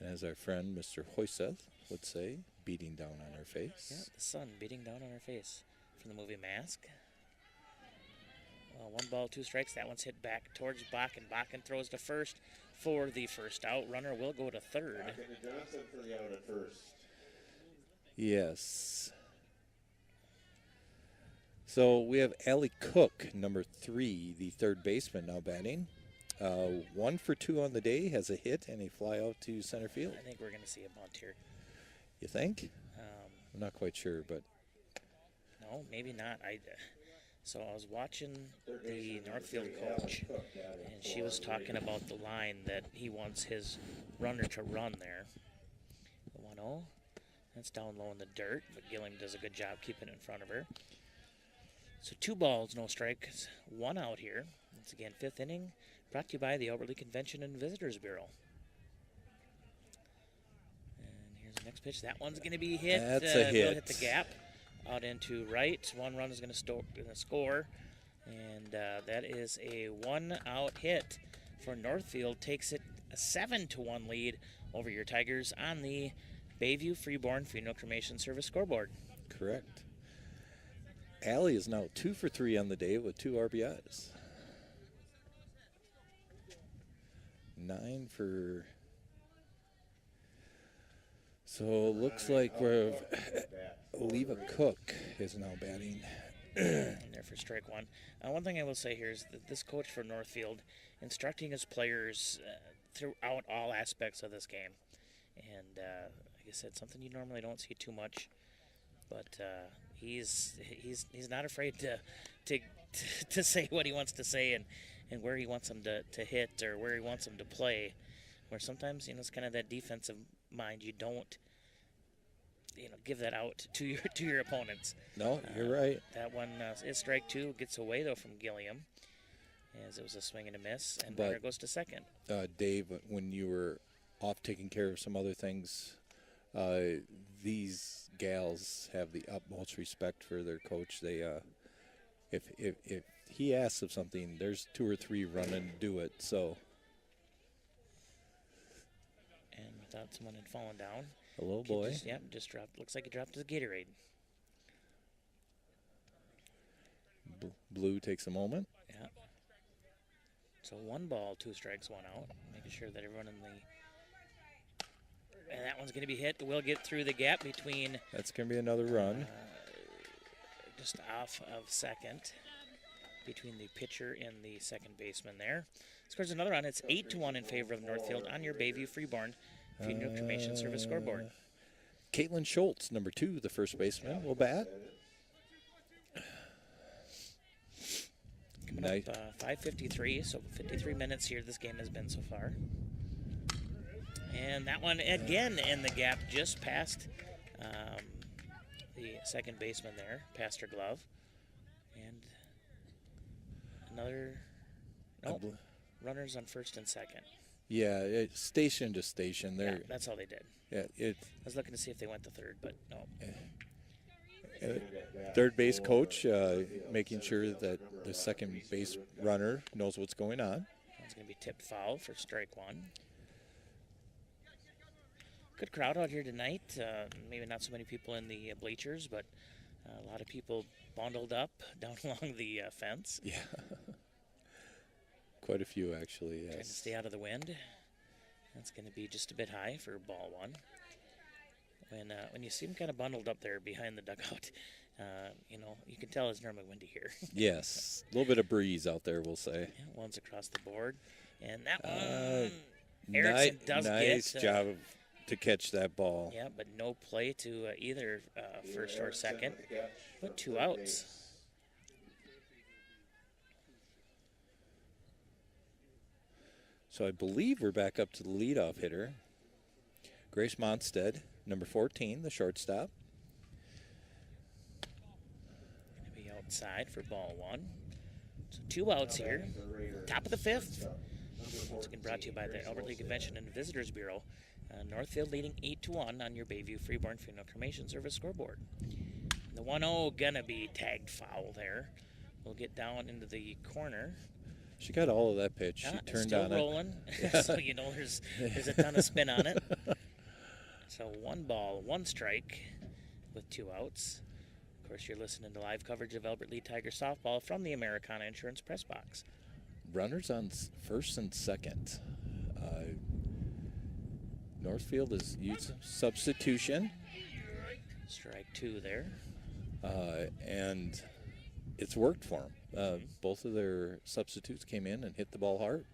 Speaker 9: And as our friend Mr. Hoyseth would say, beating down on her face.
Speaker 8: Yeah, the sun beating down on her face from the movie Mask. Well, 1 ball, 2 strikes. That one's hit back towards Bakken. Bakken throws to first for the first out. Runner will go to third.
Speaker 1: Bakken to Johnson for the out at first.
Speaker 9: Yes. So we have Allie Cook, number 3, the third baseman, now batting. 1 for 2 on the day, has a hit and a fly out to center field.
Speaker 8: I think we're going to see a bunt here.
Speaker 9: You think? I'm not quite sure, but
Speaker 8: No, maybe not. So I was watching the Northfield coach, and she was talking about the line that he wants his runner to run there. The 1-0. That's down low in the dirt, but Gilliam does a good job keeping it in front of her. So 2 balls, no strikes, 1 out here. Once again, 5th inning, brought to you by the Alberta Convention and Visitors Bureau. And here's the next pitch. That one's going to be hit.
Speaker 9: That's a hit.
Speaker 8: Will hit the gap. Out into right. 1 run is going to score. And that is a 1-out hit for Northfield. Takes it a 7-1 lead over your Tigers on the Bayview Freeborn Funeral Cremation Service scoreboard.
Speaker 9: correct. Allie is now 2 for 3 on the day with 2 RBIs. 9 for... So looks like we're Oliva Cook is now batting.
Speaker 8: And there for strike 1. One thing I will say here is that this coach for Northfield instructing his players throughout all aspects of this game. And like I said, something you normally don't see too much. But he's not afraid to say what he wants to say and where he wants them to hit or where he wants them to play. Where sometimes, it's kind of that defensive mind. You don't, give that out to your opponents.
Speaker 9: No, you're right.
Speaker 8: That one is strike 2. Gets away, though, from Gilliam, as it was a swing and a miss. And runner goes to second.
Speaker 9: Dave, when you were off taking care of some other things, these gals have the utmost respect for their coach. They, if he asks of something, there's 2 or 3 running to do it. So.
Speaker 8: And we thought someone had fallen down.
Speaker 9: A little boy.
Speaker 8: Just dropped. Looks like he dropped his Gatorade.
Speaker 9: Blue takes a moment.
Speaker 8: Yeah. So 1 ball, 2 strikes, 1 out. Making sure that everyone in the... And that one's going to be hit. We'll get through the gap between...
Speaker 9: That's going to be another run.
Speaker 8: Just off of second. Between the pitcher and the second baseman there. Scores another run. It's 8-1 in favor of Northfield on your Bayview Freeborn Funeral Cremation Service scoreboard.
Speaker 9: Caitlin Schultz, number 2, the first baseman, will bat.
Speaker 8: Coming up 5:53, so 53 minutes here this game has been so far. And that one again in the gap just past the second baseman there, past her glove. And another, runners on first and second.
Speaker 9: Yeah, station to station.
Speaker 8: Yeah, that's all they did.
Speaker 9: Yeah,
Speaker 8: I was looking to see if they went to third, but no.
Speaker 9: Third base coach making sure that the second base runner knows what's going on.
Speaker 8: It's going to be tipped foul for strike 1. Good crowd out here tonight. Maybe not so many people in the bleachers, but a lot of people bundled up down along the fence.
Speaker 9: Yeah. Quite a few, actually, yes.
Speaker 8: Trying to stay out of the wind. That's going to be just a bit high for ball 1. When you see them kind of bundled up there behind the dugout, you can tell it's normally windy here.
Speaker 9: Yes, a little bit of breeze out there, we'll say.
Speaker 8: Yeah, one's across the board. And that one, Erickson does get...
Speaker 9: Nice job to catch that ball.
Speaker 8: Yeah, but no play to either first or second, but 2 outs.
Speaker 9: So I believe we're back up to the leadoff hitter. Grace Monstead, number 14, the shortstop.
Speaker 8: Going to be outside for ball 1. So 2 outs here. Top of the 5th. Once again brought to you by the Alberta Convention and Visitors Bureau. Northfield leading 8-1 on your Bayview Freeborn Funeral Cremation Service scoreboard. The 1-0 gonna be tagged foul there. We'll get down into the corner.
Speaker 9: She got all of that pitch. She turned
Speaker 8: still
Speaker 9: on
Speaker 8: rolling.
Speaker 9: it.
Speaker 8: So you know there's a ton of spin on it. So 1 ball, 1 strike with 2 outs. Of course, you're listening to live coverage of Albert Lee Tiger softball from the Americana Insurance Press Box.
Speaker 9: Runners on first and second. Northfield is used substitution.
Speaker 8: Strike 2 there.
Speaker 9: And it's worked for them. Both of their substitutes came in and hit the ball hard.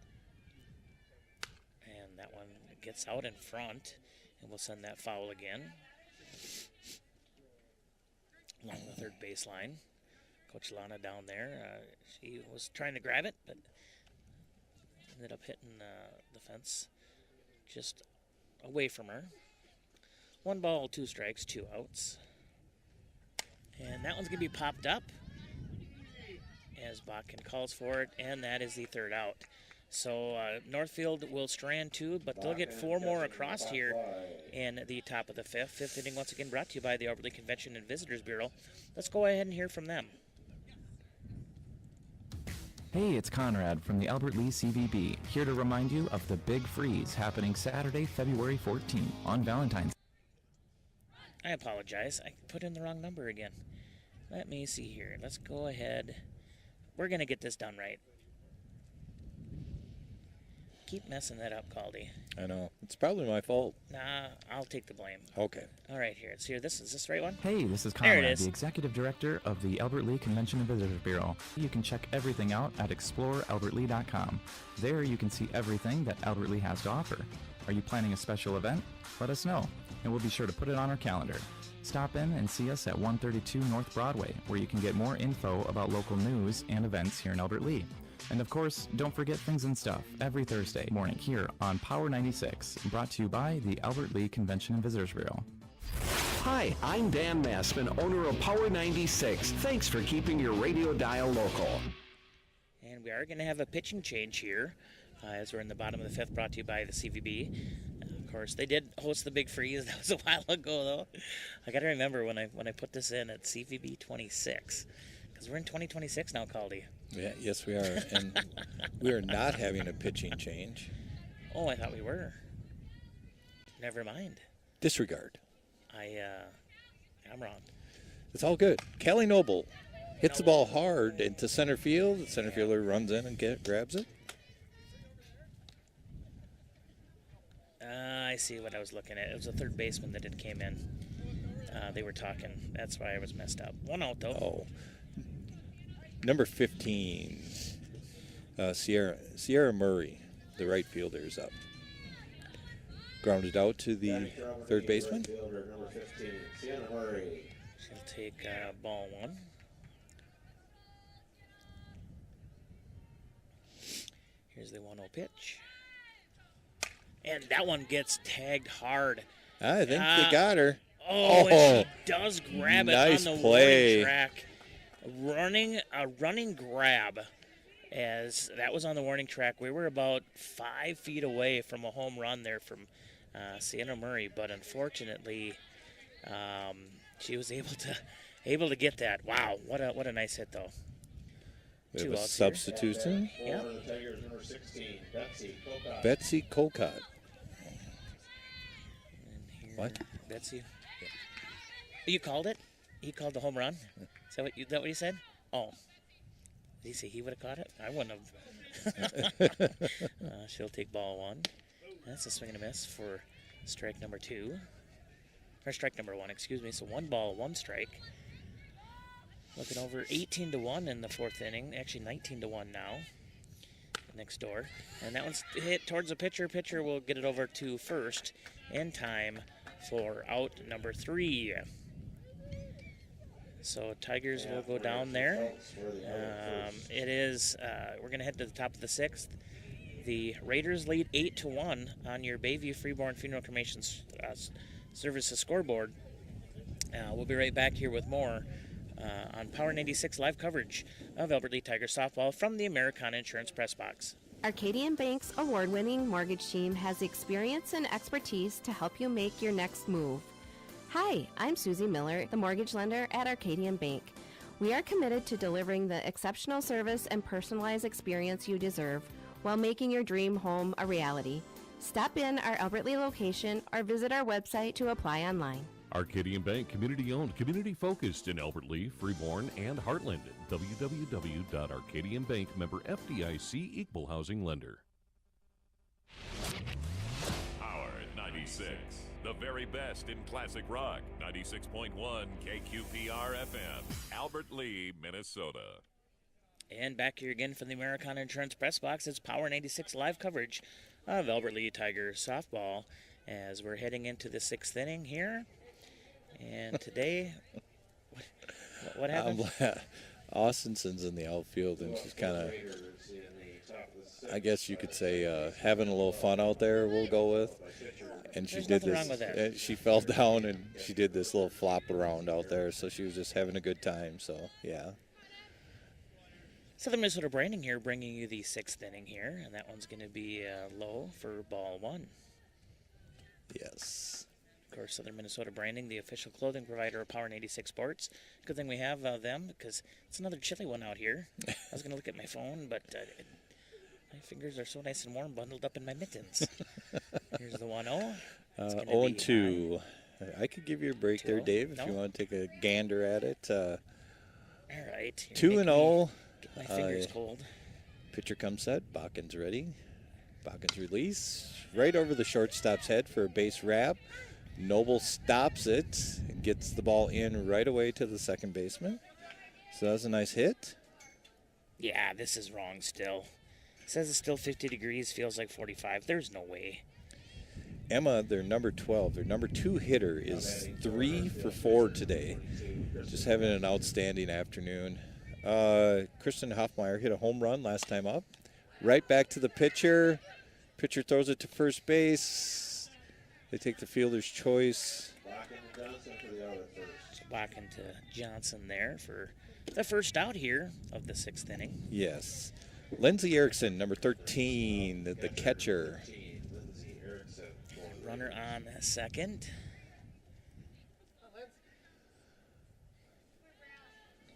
Speaker 8: And that one gets out in front, and we'll send that foul again. Along the third baseline. Coach Lana down there. She was trying to grab it, but ended up hitting the fence just away from her. 1 ball, 2 strikes, 2 outs. And that one's going to be popped up as Bakken calls for it, and that is the 3rd out. So Northfield will strand 2, but they'll get 4 more across here in the top of the 5th. 5th inning once again brought to you by the Albert Lee Convention and Visitors Bureau. Let's go ahead and hear from them.
Speaker 12: Hey, it's Conrad from the Albert Lee CVB, here to remind you of the Big Freeze happening Saturday, February 14th on Valentine's.
Speaker 8: I apologize. I put in the wrong number again. Let me see here. Let's go ahead. We're going to get this done right. Keep messing that up, Caldy.
Speaker 9: I know. It's probably my fault.
Speaker 8: Nah, I'll take the blame.
Speaker 9: Okay.
Speaker 8: All right, here. It's here. Is this the right one?
Speaker 12: Hey, this is
Speaker 8: There it
Speaker 12: Conrad,
Speaker 8: is.
Speaker 12: the Executive Director of the Albert Lee Convention and Visitors Bureau. You can check everything out at explorealbertlee.com. There you can see everything that Albert Lee has to offer. Are you planning a special event? Let us know, and we'll be sure to put it on our calendar. Stop in and see us at 132 North Broadway, where you can get more info about local news and events here in Albert Lee. And of course, don't forget Things and Stuff every Thursday morning here on Power 96, brought to you by the Albert Lee Convention and Visitors Bureau.
Speaker 20: Hi, I'm Dan Massman, owner of Power 96. Thanks for keeping your radio dial local.
Speaker 8: And we are going to have a pitching change here as we're in the bottom of the 5th, brought to you by the CVB. Of course, they did host the Big Freeze. That was a while ago, though. I got to remember when I put this in at CVB 26, because we're in 2026 now, Caldy.
Speaker 9: Yeah, yes, we are. And we are not having a pitching change.
Speaker 8: Oh, I thought we were. Never mind.
Speaker 9: Disregard.
Speaker 8: I'm wrong.
Speaker 9: It's all good. Callie Noble hits the ball hard into center field. The center fielder runs in and grabs it.
Speaker 8: I see what I was looking at. It was a third baseman that came in. They were talking. That's why I was messed up. 1 out, though.
Speaker 9: Oh. Number 15, Sierra Murray, the right fielder, is up. Grounded out to the third baseman.
Speaker 1: Right fielder, number 15, Sierra Murray.
Speaker 8: She'll take ball 1. Here's the 1-0 pitch. And that one gets tagged hard.
Speaker 9: I think they got her.
Speaker 8: Oh, and she does grab it on the
Speaker 9: play.
Speaker 8: warning track. A running grab, as that was on the warning track. We were about 5 feet away from a home run there from Sienna Murray, but unfortunately, she was able to get that. Wow, what a nice hit though.
Speaker 9: We have a substitution.
Speaker 8: Yeah.
Speaker 1: Number 16, Betsy Colcott.
Speaker 9: Betsy Colcott. What?
Speaker 8: Betsy. Yeah. You called it? He called the home run? Is that what you said? Oh. Did he say he would have caught it? I wouldn't have. She'll take ball 1. That's a swing and a miss for strike number 2. Or strike number 1, excuse me. So 1 ball, 1 strike. Looking over 18-1 in the 4th inning. Actually 19-1 now. Next door. And that one's hit towards the pitcher. Pitcher will get it over to first in time for out number 3. So Tigers will go down there. It is, we're going to head to the top of the 6th. The Raiders lead 8-1 on your Bayview Freeborn Funeral Cremation Services scoreboard. We'll be right back here with more on Power 96 live coverage of Albert Lee Tiger softball from the Americana Insurance Press Box.
Speaker 19: Arcadian Bank's award-winning mortgage team has the experience and expertise to help you make your next move. Hi, I'm Susie Miller, the mortgage lender at Arcadian Bank. We are committed to delivering the exceptional service and personalized experience you deserve while making your dream home a reality. Stop in our Albert Lee location or visit our website to apply online.
Speaker 3: Arcadian Bank, community-owned, community-focused in Albert Lee, Freeborn, and Heartland. www.arcadianbank, member FDIC, equal housing lender.
Speaker 10: Power 96, the very best in classic rock. 96.1 KQPR FM, Albert Lee, Minnesota.
Speaker 8: And back here again from the Americana Insurance Press Box, it's Power 96 live coverage of Albert Lee Tigers softball as we're heading into the 6th inning here. And today, what happened?
Speaker 9: Austinson's in the outfield, and she's kind of, I guess you could say, having a little fun out there, we'll go with. And she did this. Wrong with that. She fell down, and she did this little flop around out there, so she was just having a good time, so, yeah.
Speaker 8: Southern Minnesota Branding here bringing you the 6th inning here, and that one's going to be low for ball 1.
Speaker 9: Yes.
Speaker 8: Of course, Southern Minnesota Branding, the official clothing provider of Power 96 Sports. Good thing we have them because it's another chilly one out here. I was going to look at my phone, but my fingers are so nice and warm bundled up in my mittens. Here's the 1-0.
Speaker 9: 0-2. I could give you a break there, Dave, if you want to take a gander at it.
Speaker 8: All right.
Speaker 9: 2-0.
Speaker 8: Get my fingers cold.
Speaker 9: Pitcher comes set. Bakken's ready. Bakken's release. Right over the shortstop's head for a base wrap. Noble stops it and gets the ball in right away to the second baseman. So that's a nice hit.
Speaker 8: Yeah, this is wrong still. It says it's still 50 degrees, feels like 45. There's no way.
Speaker 9: Emma, their number 12, their number 2 hitter, is 3 for 4 today. Just having an outstanding afternoon. Kristen Hoffmeyer hit a home run last time up. Right back to the pitcher. Pitcher throws it to first base. They take the fielder's choice.
Speaker 8: Bakken to Johnson there for the first out here of the 6th inning.
Speaker 9: Yes. Lindsey Erickson, number 13, the catcher.
Speaker 8: Runner on second.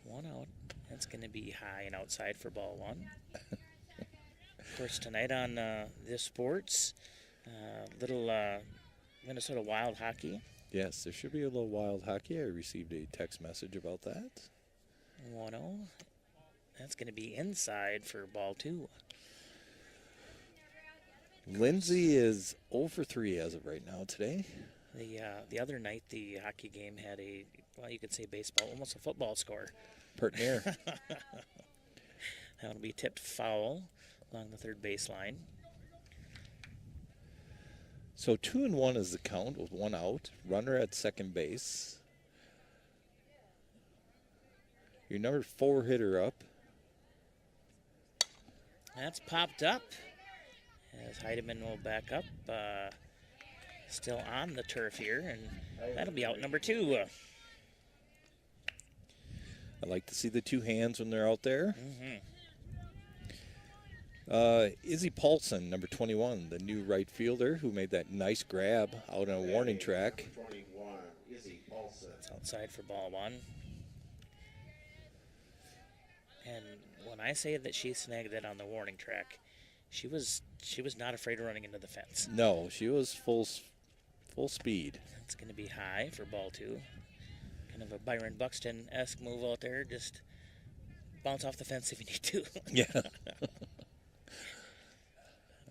Speaker 8: 1 out. That's going to be high and outside for ball 1. Of course, tonight on this sports, little Minnesota Wild hockey.
Speaker 9: Yes, there should be a little wild hockey. I received a text message about that.
Speaker 8: 1-0. That's going to be inside for ball 2.
Speaker 9: Lindsay is 0 for 3 as of right now today.
Speaker 8: The other night, the hockey game had a, well, you could say baseball, almost a football score.
Speaker 9: Pert near.
Speaker 8: That will be tipped foul along the third baseline.
Speaker 9: So 2-1 is the count with 1 out. Runner at second base. Your number 4 hitter up.
Speaker 8: That's popped up as Heidemann will back up. Still on the turf here, and that'll be out number 2.
Speaker 9: I like to see the 2 hands when they're out there. Izzy Paulson, number 21, the new right fielder who made that nice grab out on a warning track.
Speaker 8: It's outside for ball 1. And when I say that she snagged it on the warning track, she was not afraid of running into the fence.
Speaker 9: No, she was full speed.
Speaker 8: It's going to be high for ball 2. Kind of a Byron Buxton-esque move out there. Just bounce off the fence if you need to.
Speaker 9: Yeah.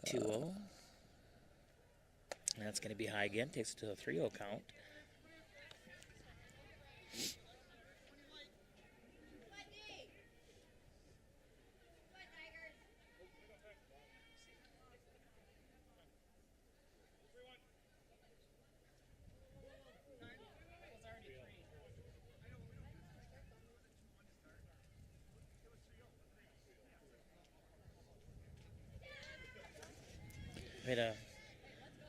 Speaker 8: 2-0. And that's going to be high again. Takes it to a 3-0 count. Made a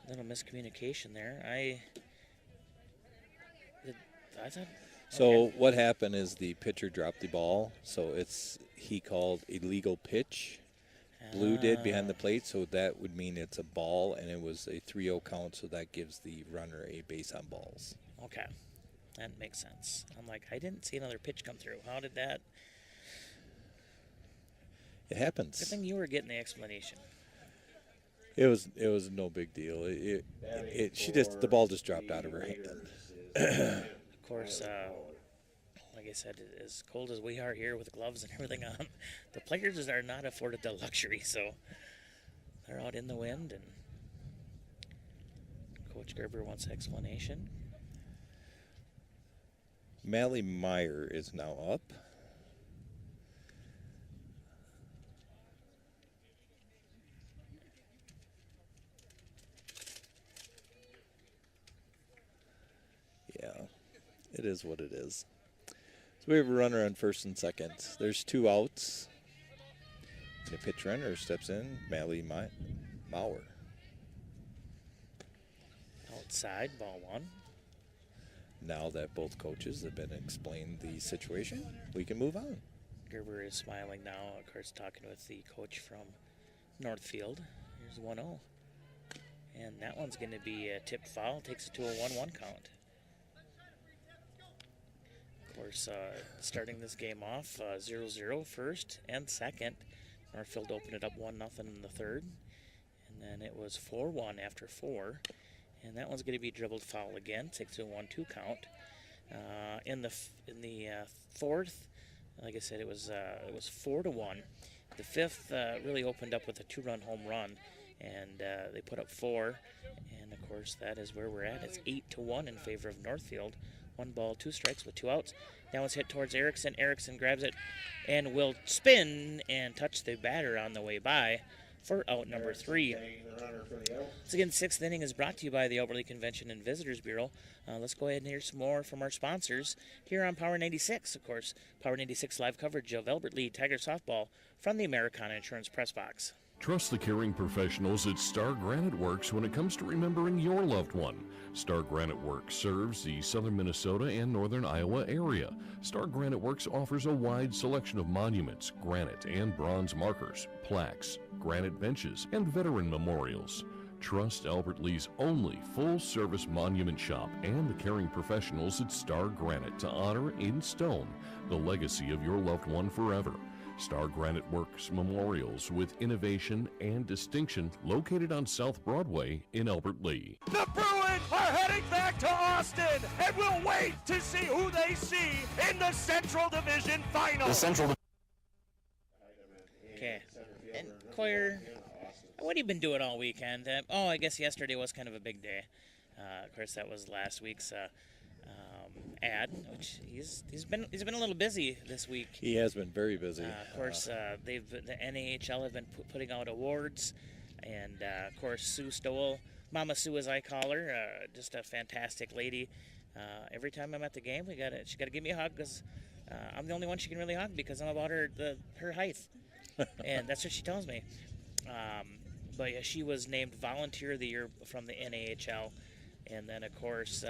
Speaker 8: little miscommunication there. I thought.
Speaker 9: So
Speaker 8: okay.
Speaker 9: What happened is the pitcher dropped the ball, so he called illegal pitch. Blue did behind the plate, so that would mean it's a ball, and it was a 3-0 count, so that gives the runner a base on balls.
Speaker 8: Okay. That makes sense. I'm like, I didn't see another pitch come through. How did that?
Speaker 9: It happens.
Speaker 8: Good thing you were getting the explanation.
Speaker 9: It was no big deal. The ball just dropped out of her hand.
Speaker 8: Of course, like I said, as cold as we are here with gloves and everything on, the players are not afforded the luxury, so they're out in the wind, and Coach Gerber wants explanation.
Speaker 9: Mally Meyer is now up. Yeah, it is what it is. So we have a runner on first and second. There's 2 outs. And a pitch runner steps in, Mally Mauer.
Speaker 8: Outside, ball 1.
Speaker 9: Now that both coaches have been explained the situation, we can move on.
Speaker 8: Gerber is smiling now, of course, talking with the coach from Northfield. Here's 1-0. And that one's going to be a tipped foul, takes it to a 1-1 count. Of course, starting this game off, 0-0 first and second. Northfield opened it up 1-0 in the third. And then it was 4-1 after 4. And that one's going to be dribbled foul again. Takes a 1-2 count. In the fourth, like I said, it was 4-1. The fifth really opened up with a 2-run home run, and they put up 4. And of course, that is where we're at. It's 8-1 in favor of Northfield. 1 ball, 2 strikes with 2 outs. That one's hit towards Erickson. Erickson grabs it and will spin and touch the batter on the way by for out number 3. Once again, 6th inning is brought to you by the Alberta Convention and Visitors Bureau. Let's go ahead and hear some more from our sponsors here on Power 96. Of course, Power 96 live coverage of Albert Lee Tiger softball from the Americana Insurance Press Box.
Speaker 3: Trust the caring professionals at Star Granite Works when it comes to remembering your loved one. Star Granite Works serves the southern Minnesota and northern Iowa area. Star Granite Works offers a wide selection of monuments, granite and bronze markers, plaques, granite benches, and veteran memorials. Trust Albert Lee's only full-service monument shop and the caring professionals at Star Granite to honor in stone the legacy of your loved one forever. Star Granite Works Memorials with innovation and distinction located on South Broadway in Albert Lee.
Speaker 2: The Bruins are heading back to Austin, and we'll wait to see who they see in the Central Division Final.
Speaker 8: Okay. And Coyer, what have you been doing all weekend? I guess yesterday was kind of a big day. Of course, that was last week's ad, which he's been a little busy this week.
Speaker 9: He has been very busy.
Speaker 8: Of course, the NAHL have been putting out awards, and of course Sue Stowell, Mama Sue as I call her, just a fantastic lady. Every time I'm at the game, she got to give me a hug because I'm the only one she can really hug because I'm about her height, and that's what she tells me. But yeah, she was named Volunteer of the Year from the NAHL. And then, of course,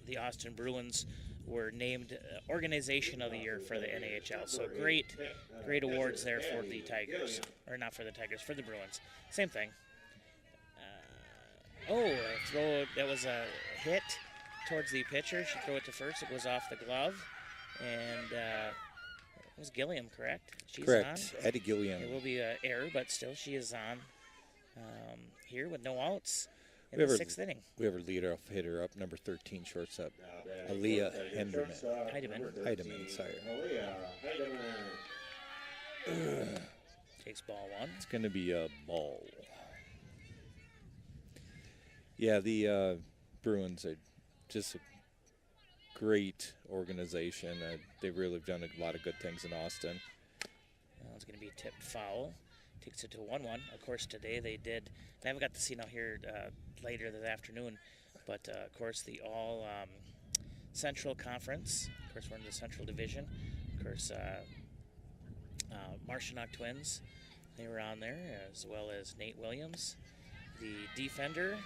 Speaker 8: the Austin Bruins were named Organization of the Year for the NAHL. So great awards there for the Tigers. Or not for the Tigers, for the Bruins. Same thing. A throw that was a hit towards the pitcher. She threw it to first. It goes off the glove. And it was Gilliam, correct? She's
Speaker 9: correct.
Speaker 8: On.
Speaker 9: Eddie Gilliam.
Speaker 8: It will be an error, but still she is on here with no outs. In
Speaker 9: We have
Speaker 8: the 6th inning.
Speaker 9: We have our leadoff hitter up, number 13 shortstop, Aaliyah Heidemann, sorry.
Speaker 8: Takes ball 1.
Speaker 9: It's going to be a ball. Yeah, the Bruins are just a great organization. They've really done a lot of good things in Austin.
Speaker 8: It's going to be tipped foul. Takes it to 1-1. Of course, today they did. I haven't got to see now here later this afternoon, but of course the all Central Conference. Of course, we're in the Central Division. Of course, Marcianock Twins, they were on there, as well as Nate Williams, the defender,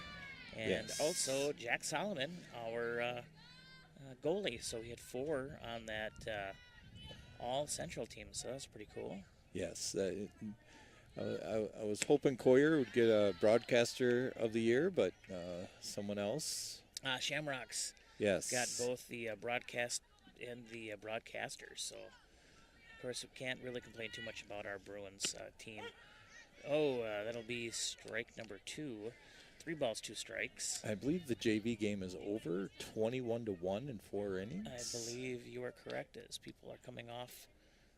Speaker 8: and also Jack Solomon, our goalie. So we had 4 on that all Central team. So that's pretty cool.
Speaker 9: Yes. I was hoping Coyer would get a broadcaster of the year, but someone else.
Speaker 8: Shamrocks.
Speaker 9: Yes.
Speaker 8: Got both the broadcast and the broadcasters, so of course we can't really complain too much about our Bruins team. Oh, that'll be strike number 2. 3 balls, 2 strikes.
Speaker 9: I believe the JV game is over, 21-1 in 4 innings.
Speaker 8: I believe you are correct, as people are coming off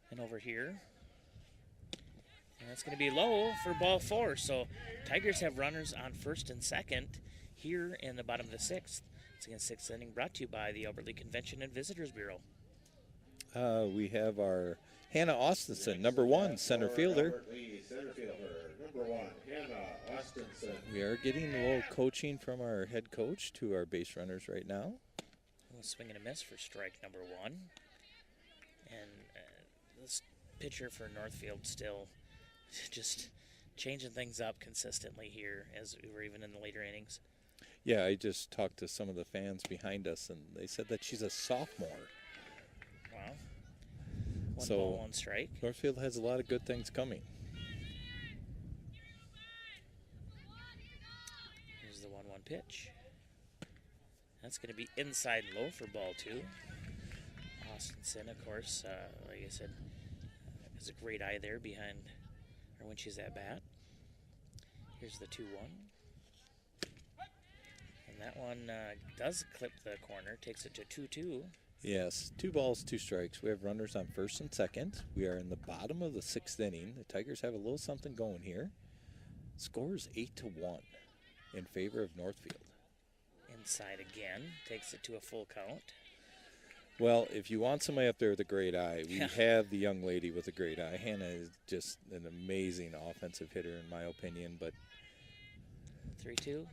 Speaker 8: and over here. And that's going to be low for ball 4. So Tigers have runners on first and second here in the bottom of the 6th. It's again 6th inning, brought to you by the Albert Lea Convention and Visitors Bureau.
Speaker 9: We have our Hannah Austenson, number 1, center fielder.
Speaker 1: Albert Lea center fielder, number 1, Hannah Austenson.
Speaker 9: We are getting a little coaching from our head coach to our base runners right now.
Speaker 8: A swing and a miss for strike number 1. And this pitcher for Northfield still just changing things up consistently here as we were even in the later innings.
Speaker 9: Yeah, I just talked to some of the fans behind us, and they said that she's a sophomore.
Speaker 8: Wow. 1 ball, 1 strike.
Speaker 9: Northfield has a lot of good things coming.
Speaker 8: Here's the 1-1 pitch. That's going to be inside low for ball 2. Austenson, of course, like I said, has a great eye there behind, or when she's at bat. Here's the 2-1. And that one does clip the corner, takes it to 2-2.
Speaker 9: Yes, 2 balls, 2 strikes. We have runners on first and second. We are in the bottom of the 6th inning. The Tigers have a little something going here. Score is 8-1 in favor of Northfield.
Speaker 8: Inside again, takes it to a full count.
Speaker 9: Well, if you want somebody up there with a great eye, we have the young lady with a great eye. Hannah is just an amazing offensive hitter, in my opinion. But
Speaker 8: 3-2.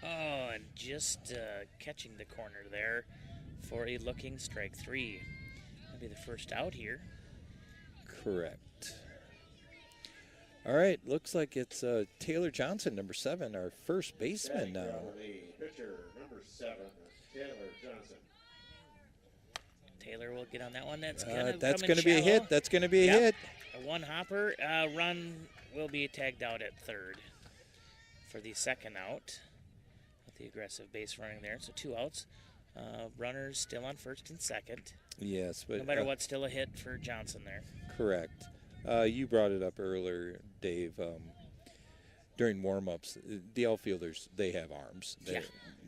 Speaker 8: Oh, and just catching the corner there for a looking strike 3. That'll be the first out here.
Speaker 9: Correct. All right, looks like it's Taylor Johnson, number 7, our first baseman now.
Speaker 1: Pitcher number 7, Taylor Johnson.
Speaker 8: Taylor will get on that one. That's
Speaker 9: going to be a hit. That's going to be a hit.
Speaker 8: A 1 hopper. Run will be tagged out at third for the second out. With the aggressive base running there. So 2 outs. Runners still on first and second.
Speaker 9: Yes, but
Speaker 8: no matter what, still a hit for Johnson there.
Speaker 9: Correct. You brought it up earlier, Dave. During warm-ups, the outfielders, they have arms.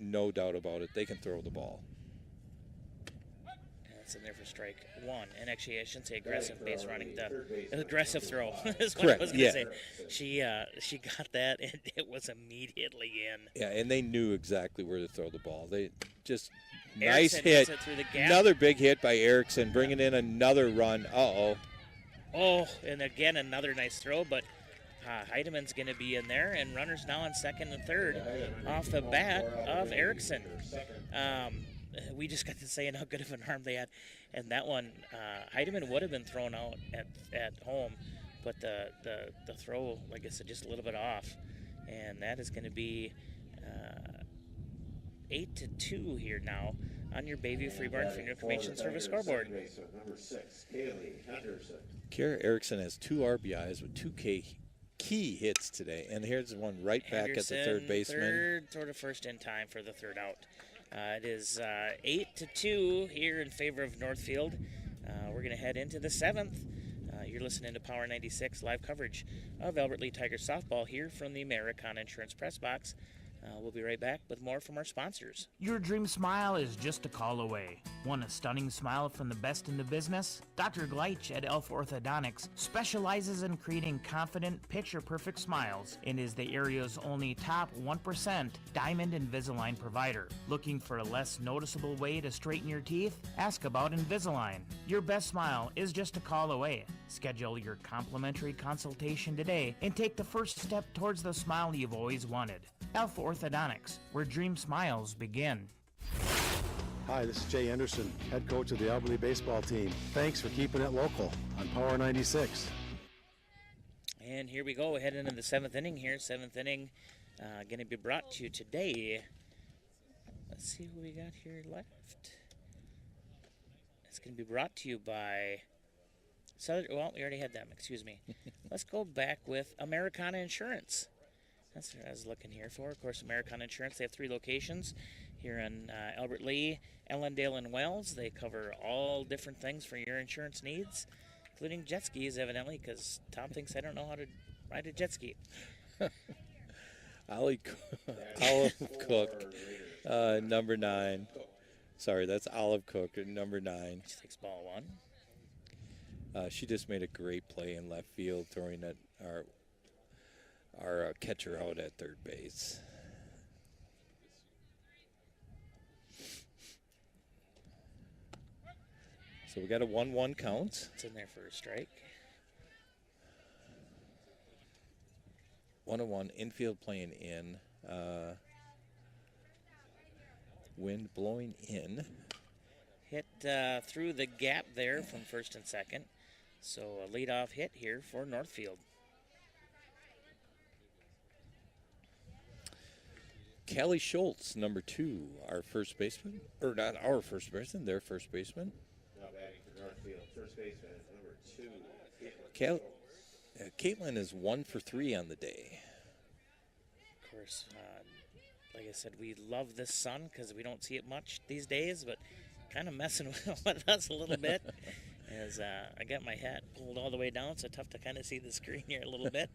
Speaker 9: No doubt about it. They can throw the ball.
Speaker 8: That's in there for strike 1. And actually, I shouldn't say aggressive base running. The aggressive throw is what
Speaker 9: Correct.
Speaker 8: I was going to say. She got that, and it was immediately in.
Speaker 9: Yeah, and they knew exactly where to throw the ball. They just
Speaker 8: Erickson
Speaker 9: nice hit.
Speaker 8: It through the gap.
Speaker 9: Another big hit by Erickson, bringing in another run.
Speaker 8: Oh, and again, another nice throw, but Heidemann's going to be in there, and runners now on second and third off the bat of Erickson. We just got to saying how good of an arm they had, and that one, Heidemann would have been thrown out at home, but the throw, like I said, just a little bit off, and that is going to be 8-2 here now on your Bayview Freeburg Funeral Cremation Service scoreboard.
Speaker 1: Number 6, Kaylee Henderson.
Speaker 9: Kara Erickson has 2 RBIs with 2 key hits today, and here's one right back at the third baseman.
Speaker 8: Third, sort of first in time for the third out. It is 8-2 here in favor of Northfield. We're going to head into the 7th. You're listening to Power 96 live coverage of Albert Lea Tigers softball here from the Americana Insurance Press Box. We'll be right back with more from our sponsors.
Speaker 11: Your dream smile is just a call away. Want a stunning smile from the best in the business? Dr. Gleich at Elf Orthodontics specializes in creating confident, picture-perfect smiles and is the area's only top 1% Diamond Invisalign provider. Looking for a less noticeable way to straighten your teeth? Ask about Invisalign. Your best smile is just a call away. Schedule your complimentary consultation today and take the first step towards the smile you've always wanted. Elf Orthodontics, where dream smiles begin.
Speaker 21: Hi, this is Jay Anderson, head coach of the Albert Lea baseball team. Thanks for keeping it local on Power 96.
Speaker 8: And here we go, heading into the 7th inning here. 7th inning going to be brought to you today. Let's see who we got here left. It's going to be brought to you by well, we already had them, excuse me. Let's go back with Americana Insurance. That's what I was looking here for. Of course, Americana Insurance, they have 3 locations here in Albert Lee, Ellendale, and Wells. They cover all different things for your insurance needs, including jet skis, evidently, because Tom thinks I don't know how to ride a jet ski.
Speaker 9: Olive Cook, number 9. Sorry, that's Olive Cook, number 9.
Speaker 8: She takes ball 1.
Speaker 9: She just made a great play in left field, throwing at our catcher out at third base. So we got a 1-1 count.
Speaker 8: It's in there for a strike.
Speaker 9: 1-1, infield playing in. Wind blowing in.
Speaker 8: Hit through the gap there from first and second. So a leadoff hit here for Northfield.
Speaker 9: Callie Schultz, number 2, our first baseman. Or not our first baseman, their first baseman.
Speaker 1: Now batting for Northfield, first baseman, number 2.
Speaker 9: Caitlin is 1 for 3 on the day.
Speaker 8: Of course, like I said, we love this sun because we don't see it much these days, but kind of messing with us a little bit. As I got my hat pulled all the way down, so tough to kind of see the screen here a little bit.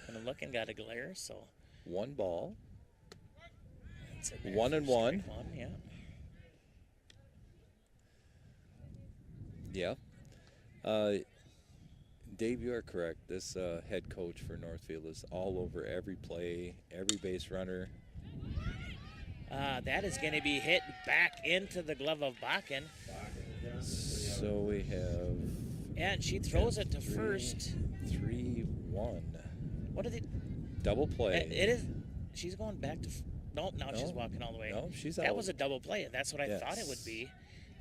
Speaker 8: And I'm looking, got a glare, so.
Speaker 9: 1 ball.
Speaker 8: 1
Speaker 9: and 1.
Speaker 8: Yeah.
Speaker 9: Yeah. Dave, you are correct. This head coach for Northfield is all over every play, every base runner.
Speaker 8: That is going to be hit back into the glove of Bakken.
Speaker 9: So we have...
Speaker 8: And she throws it to first.
Speaker 9: 3-1.
Speaker 8: What are they?
Speaker 9: Double play.
Speaker 8: It is. She's going back to... Nope, now she's walking all the way.
Speaker 9: No, she's
Speaker 8: That
Speaker 9: out.
Speaker 8: was a double play. That's what I thought it would be.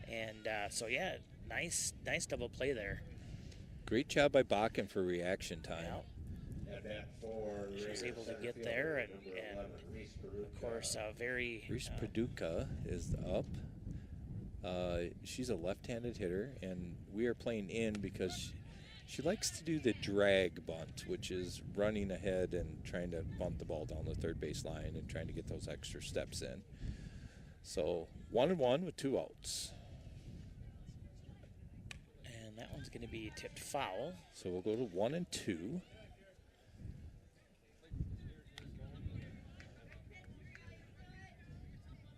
Speaker 8: And so, yeah, nice double play there.
Speaker 9: Great job by Bakken for reaction time.
Speaker 8: She was able to get there, and of course, very...
Speaker 9: Reese Paducah is up. She's a left-handed hitter, and we are playing in because she likes to do the drag bunt, which is running ahead and trying to bunt the ball down the third base line and trying to get those extra steps in. So 1-1 with 2 outs.
Speaker 8: And that one's going to be tipped foul.
Speaker 9: So we'll go to 1 and 2.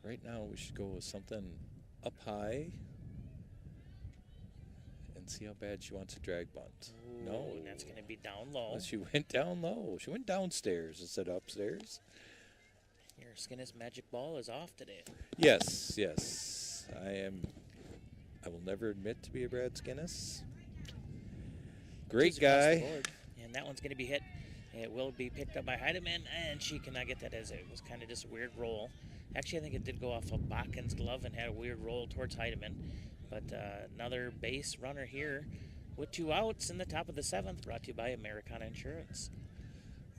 Speaker 9: Right now we should go with something up high and see how bad she wants to drag bunt.
Speaker 8: Ooh,
Speaker 9: No.
Speaker 8: That's going to be down low.
Speaker 9: She went down low. She went downstairs instead of upstairs.
Speaker 8: Your Skinnis magic ball is off today.
Speaker 9: Yes. I will never admit to be a Brad Skinnis. Great
Speaker 8: Just across the
Speaker 9: guy.
Speaker 8: board. And that one's going to be hit. It will be picked up by Heidemann, and she cannot get that, as it was kind of just a weird roll. Actually, I think it did go off of Bakken's glove and had a weird roll towards Heidemann. But another base runner here with 2 outs in the top of the 7th, brought to you by Americana Insurance.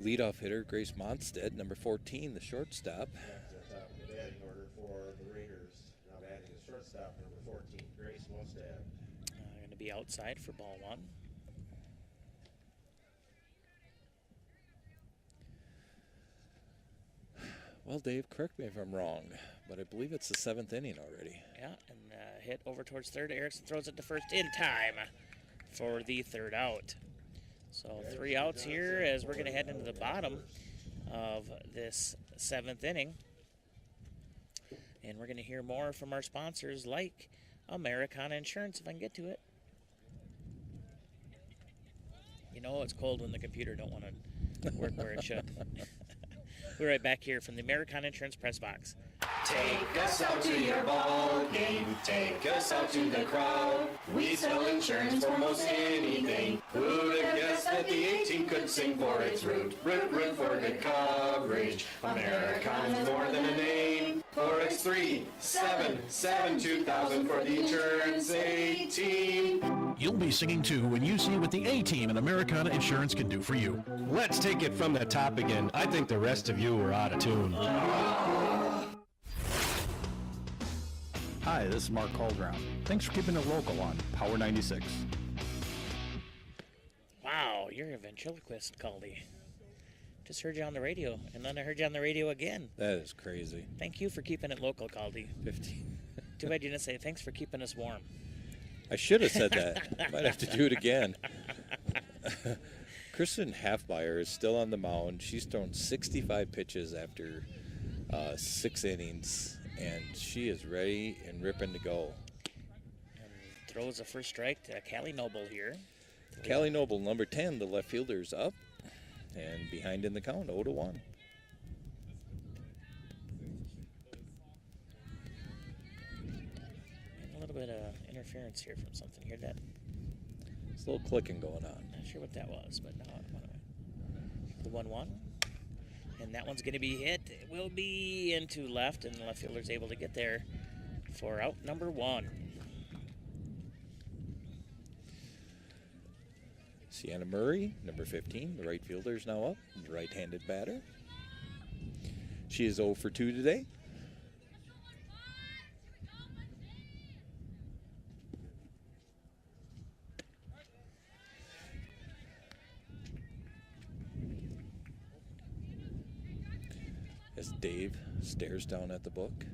Speaker 9: Leadoff hitter Grace Monstead, number 14, the shortstop.
Speaker 1: That's the top of the batting order for the Raiders. Now batting is shortstop, number 14, Grace Monstead.
Speaker 8: Going to be outside for ball 1.
Speaker 9: Well, Dave, correct me if I'm wrong, but I believe it's the 7th inning already.
Speaker 8: Yeah, and hit over towards third. Erickson throws it to first in time for the 3rd out. So 3 outs here as we're going to head into the bottom of this 7th inning. And we're going to hear more from our sponsors like Americana Insurance, if I can get to it. You know it's cold when the computer don't want to work where it should. We're right back here from the Americana Insurance press box.
Speaker 2: Take us out to your ball game. Take us out to the crowd. We sell insurance for most anything. Who'd have guessed that the 18 could sing for its root? Root for good coverage. Americana's more than a name. 4X377 2000 for the insurance A-team.
Speaker 15: You'll be singing too when you see what the A-Team and Americana Insurance can do for you.
Speaker 5: Let's take it from the top again. I think the rest of you are out of tune.
Speaker 16: Hi, this is Mark Calderon. Thanks for keeping it local on Power 96.
Speaker 8: Wow, you're a ventriloquist, Caldy. Just heard you on the radio, and then I heard you on the radio again.
Speaker 9: That is crazy.
Speaker 8: Thank you for keeping it local, Caldy.
Speaker 9: 15.
Speaker 8: Too bad you didn't say thanks for keeping us warm.
Speaker 9: I should have said that. Might have to do it again. Kristen Halfmeyer is still on the mound. She's thrown 65 pitches after 6 innings, and she is ready and ripping to go.
Speaker 8: And throws a first strike to Callie Noble here.
Speaker 9: Callie Noble, number 10, the left fielder, is up and behind in the count, 0-1.
Speaker 8: A little bit of interference here from something here. That
Speaker 9: There's a little clicking going on.
Speaker 8: Not sure what that was, but now the 1-1. And that one's going to be hit. It will be into left, and the left fielder's able to get there for out number 1.
Speaker 9: Sienna Murray, number 15, the right fielder, is now up, the right-handed batter. She is 0 for 2 today. As Dave stares down at the book,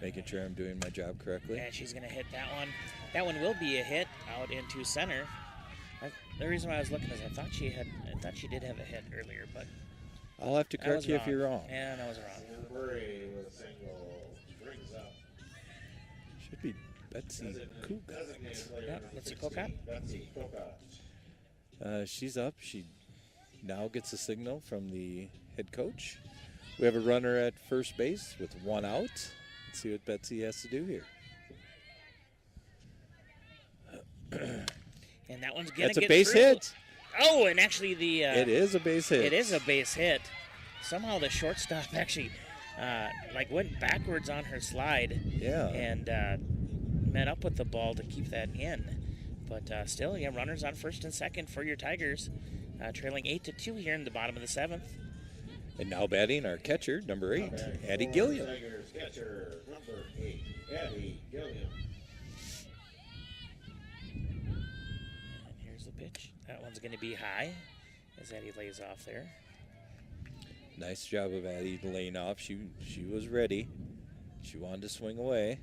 Speaker 9: making sure I'm doing my job correctly.
Speaker 8: Yeah, she's going to hit that one. That one will be a hit out into center. The reason why I was looking is I thought she did have a hit earlier, but
Speaker 9: I'll have to correct you if you're wrong.
Speaker 8: Yeah, I was wrong.
Speaker 1: Murray with a single brings up.
Speaker 9: Should be Betsy Kugat.
Speaker 8: Yeah, Betsy Kugat.
Speaker 1: Betsy Kugat.
Speaker 9: She's up. She now gets a signal from the head coach. We have a runner at first base with 1 out. Let's see what Betsy has to do here.
Speaker 8: And that one's going to
Speaker 9: That's
Speaker 8: get
Speaker 9: a base
Speaker 8: through.
Speaker 9: hit.
Speaker 8: Oh, and actually
Speaker 9: it is a base hit.
Speaker 8: It is a base hit. Somehow the shortstop actually went backwards on her slide.
Speaker 9: Yeah.
Speaker 8: And met up with the ball to keep that in. But still, yeah, runners on first and second for your Tigers, trailing 8-2 here in the bottom of the 7th.
Speaker 9: And now batting our catcher, number 8, Addie Gilliam.
Speaker 1: Tigers catcher, number 8, Addie Gilliam.
Speaker 8: And here's the pitch. That one's going to be high as Addie lays off there.
Speaker 9: Nice job of Addie laying off. She was ready. She wanted to swing away.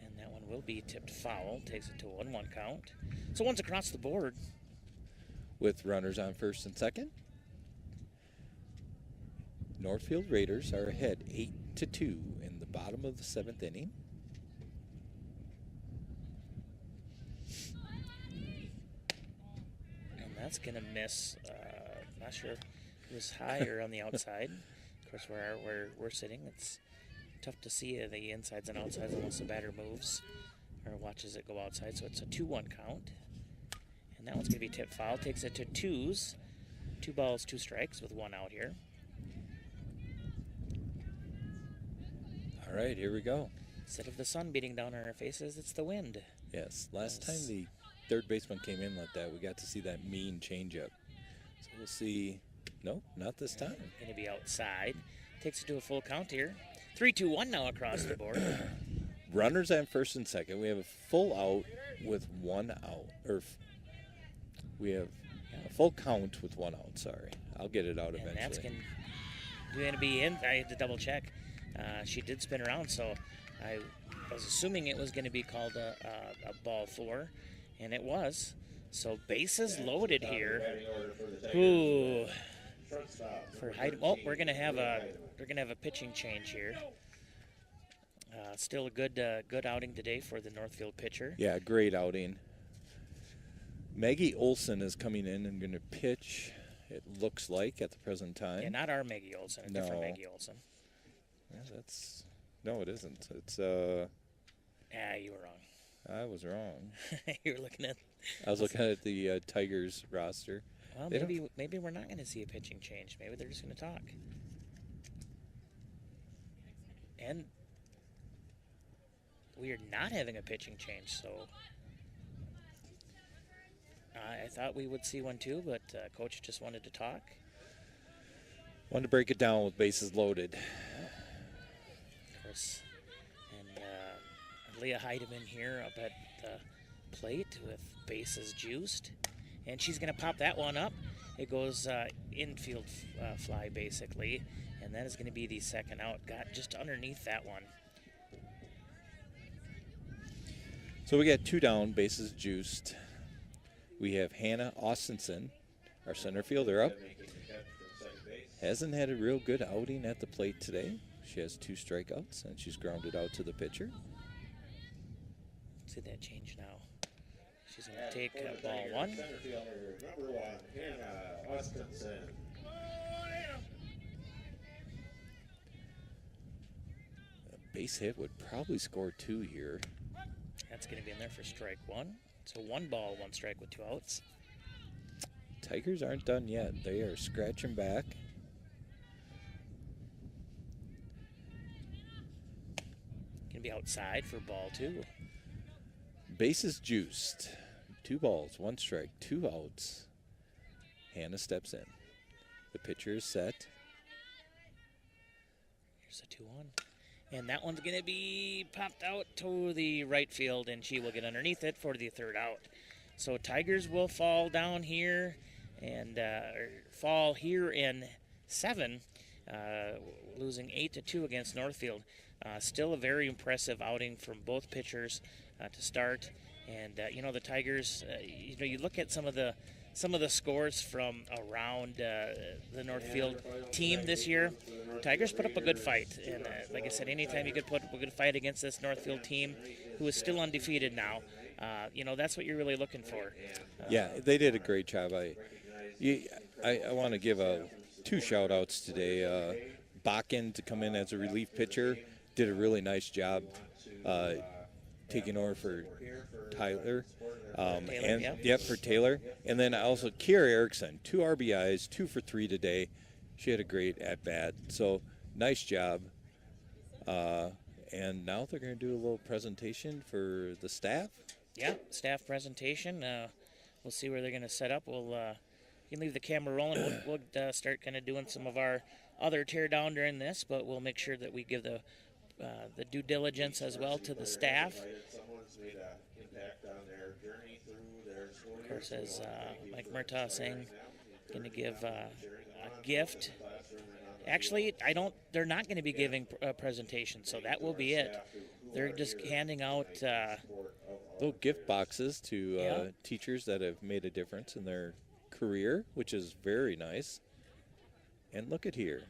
Speaker 8: And that one will be tipped foul. Takes it to a 1-1 count. So one's across the board.
Speaker 9: With runners on first and second. Northfield Raiders are ahead 8-2 in the bottom of the 7th inning.
Speaker 8: And that's going to miss. Not sure if it was high or on the outside. Of course, where we're sitting, it's tough to see the insides and outsides unless the batter moves or watches it go outside. So it's a 2-1 count. And that one's going to be tipped foul. Takes it to 2s. 2 balls, 2 strikes with 1 out here.
Speaker 9: All right, here we go.
Speaker 8: Instead of the sun beating down on our faces, it's the wind.
Speaker 9: Yes, last time the third baseman came in like that, we got to see that mean changeup. So we'll see. Nope, not this time.
Speaker 8: Going to be outside. Takes it to a full count here. 3-2-1 now across the board.
Speaker 9: Runners on first and second. We have a full out with 1 out. We have a full count with 1 out. Sorry, I'll get it out eventually.
Speaker 8: And that's going to be in. I had to double check. She did spin around, so I was assuming it was going to be called a ball 4, and it was. So bases loaded here. Ooh. For Hyde. Oh, we're gonna have a pitching change here. Still a good outing today for the Northfield pitcher.
Speaker 9: Yeah, great outing. Maggie Olson is coming in and going to pitch. It looks like at the present time.
Speaker 8: Yeah, not our Maggie Olson, a different Maggie Olson.
Speaker 9: Yeah, it isn't. It's
Speaker 8: Yeah, you were wrong.
Speaker 9: I was wrong.
Speaker 8: You were looking at.
Speaker 9: I was looking at the Tigers roster.
Speaker 8: Well, maybe we're not going to see a pitching change. Maybe they're just going to talk. And we are not having a pitching change, so I thought we would see one too, but Coach just wanted to talk.
Speaker 9: Wanted to break it down with bases loaded.
Speaker 8: Of course. And Leah Heidemann here up at the plate with bases juiced. and she's going to pop that one up. It goes infield fly, basically, and that is going to be the second out. Got just underneath that one.
Speaker 9: So we got 2 down, bases juiced. We have Hannah Austenson, our center fielder, up. Hasn't had a real good outing at the plate today. She has 2 strikeouts, and she's grounded out to the pitcher.
Speaker 8: See that change now. She's going to take ball 1.
Speaker 1: Center fielder, number 1, Hannah Austenson.
Speaker 9: A base hit would probably score 2 here.
Speaker 8: That's going to be in there for strike 1. So 1 ball, 1 strike with 2 outs.
Speaker 9: Tigers aren't done yet. They are scratching back.
Speaker 8: Going to be outside for ball 2.
Speaker 9: Bases juiced. 2 balls, 1 strike, 2 outs. Hannah steps in. The pitcher is set.
Speaker 8: Here's a 2-1. And that one's going to be popped out to the right field, and she will get underneath it for the 3rd out. So Tigers will fall down here and fall here in 7, losing 8-2 against Northfield. Still a very impressive outing from both pitchers to start. And the Tigers, you look at some of the scores from around the Northfield team this year. Tigers put up a good fight, and like I said, anytime you could put up a good fight against this Northfield team, who is still undefeated now, that's what you're really looking for.
Speaker 9: Yeah, they did a great job. I want to give 2 shout-outs today. Bakken to come in as a relief pitcher did a really nice job taking over for Tyler. For Taylor. And then also Kiera Erickson, 2 RBIs, 2 for 3 today. She had a great at-bat. So nice job. And now they're going to do a little presentation for the staff.
Speaker 8: Yeah, staff presentation. We'll see where they're going to set up. You can leave the camera rolling. We'll start kind of doing some of our other tear down during this, but we'll make sure that we give the due diligence as well to the staff. Of course, as Mike Murtaugh saying, going to give a gift. Actually, they're not going to be giving a presentation, so that will be it. They're just handing out
Speaker 9: little gift boxes to teachers that have made a difference in their career, which is very nice. And look at here.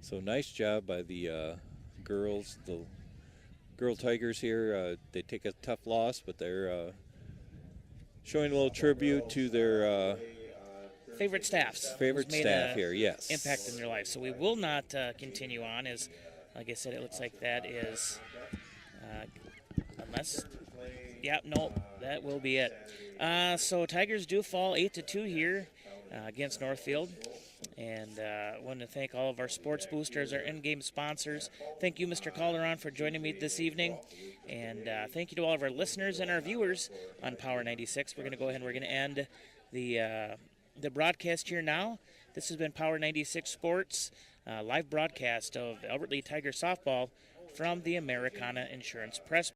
Speaker 9: So nice job by the girls, the girl Tigers here. They take a tough loss, but they're showing a little tribute to their
Speaker 8: favorite staffs.
Speaker 9: Favorite staff here, yes.
Speaker 8: Impact in their life. So we will not continue on, as, like I said, it looks like that is, that will be it. So Tigers do fall 8-2 here against Northfield. And I want to thank all of our sports boosters, our in-game sponsors. Thank you, Mr. Calderon, for joining me this evening. And thank you to all of our listeners and our viewers on Power 96. We're going to go ahead and we're going to end the broadcast here now. This has been Power 96 Sports, live broadcast of Albert Lee Tiger softball from the Americana Insurance Press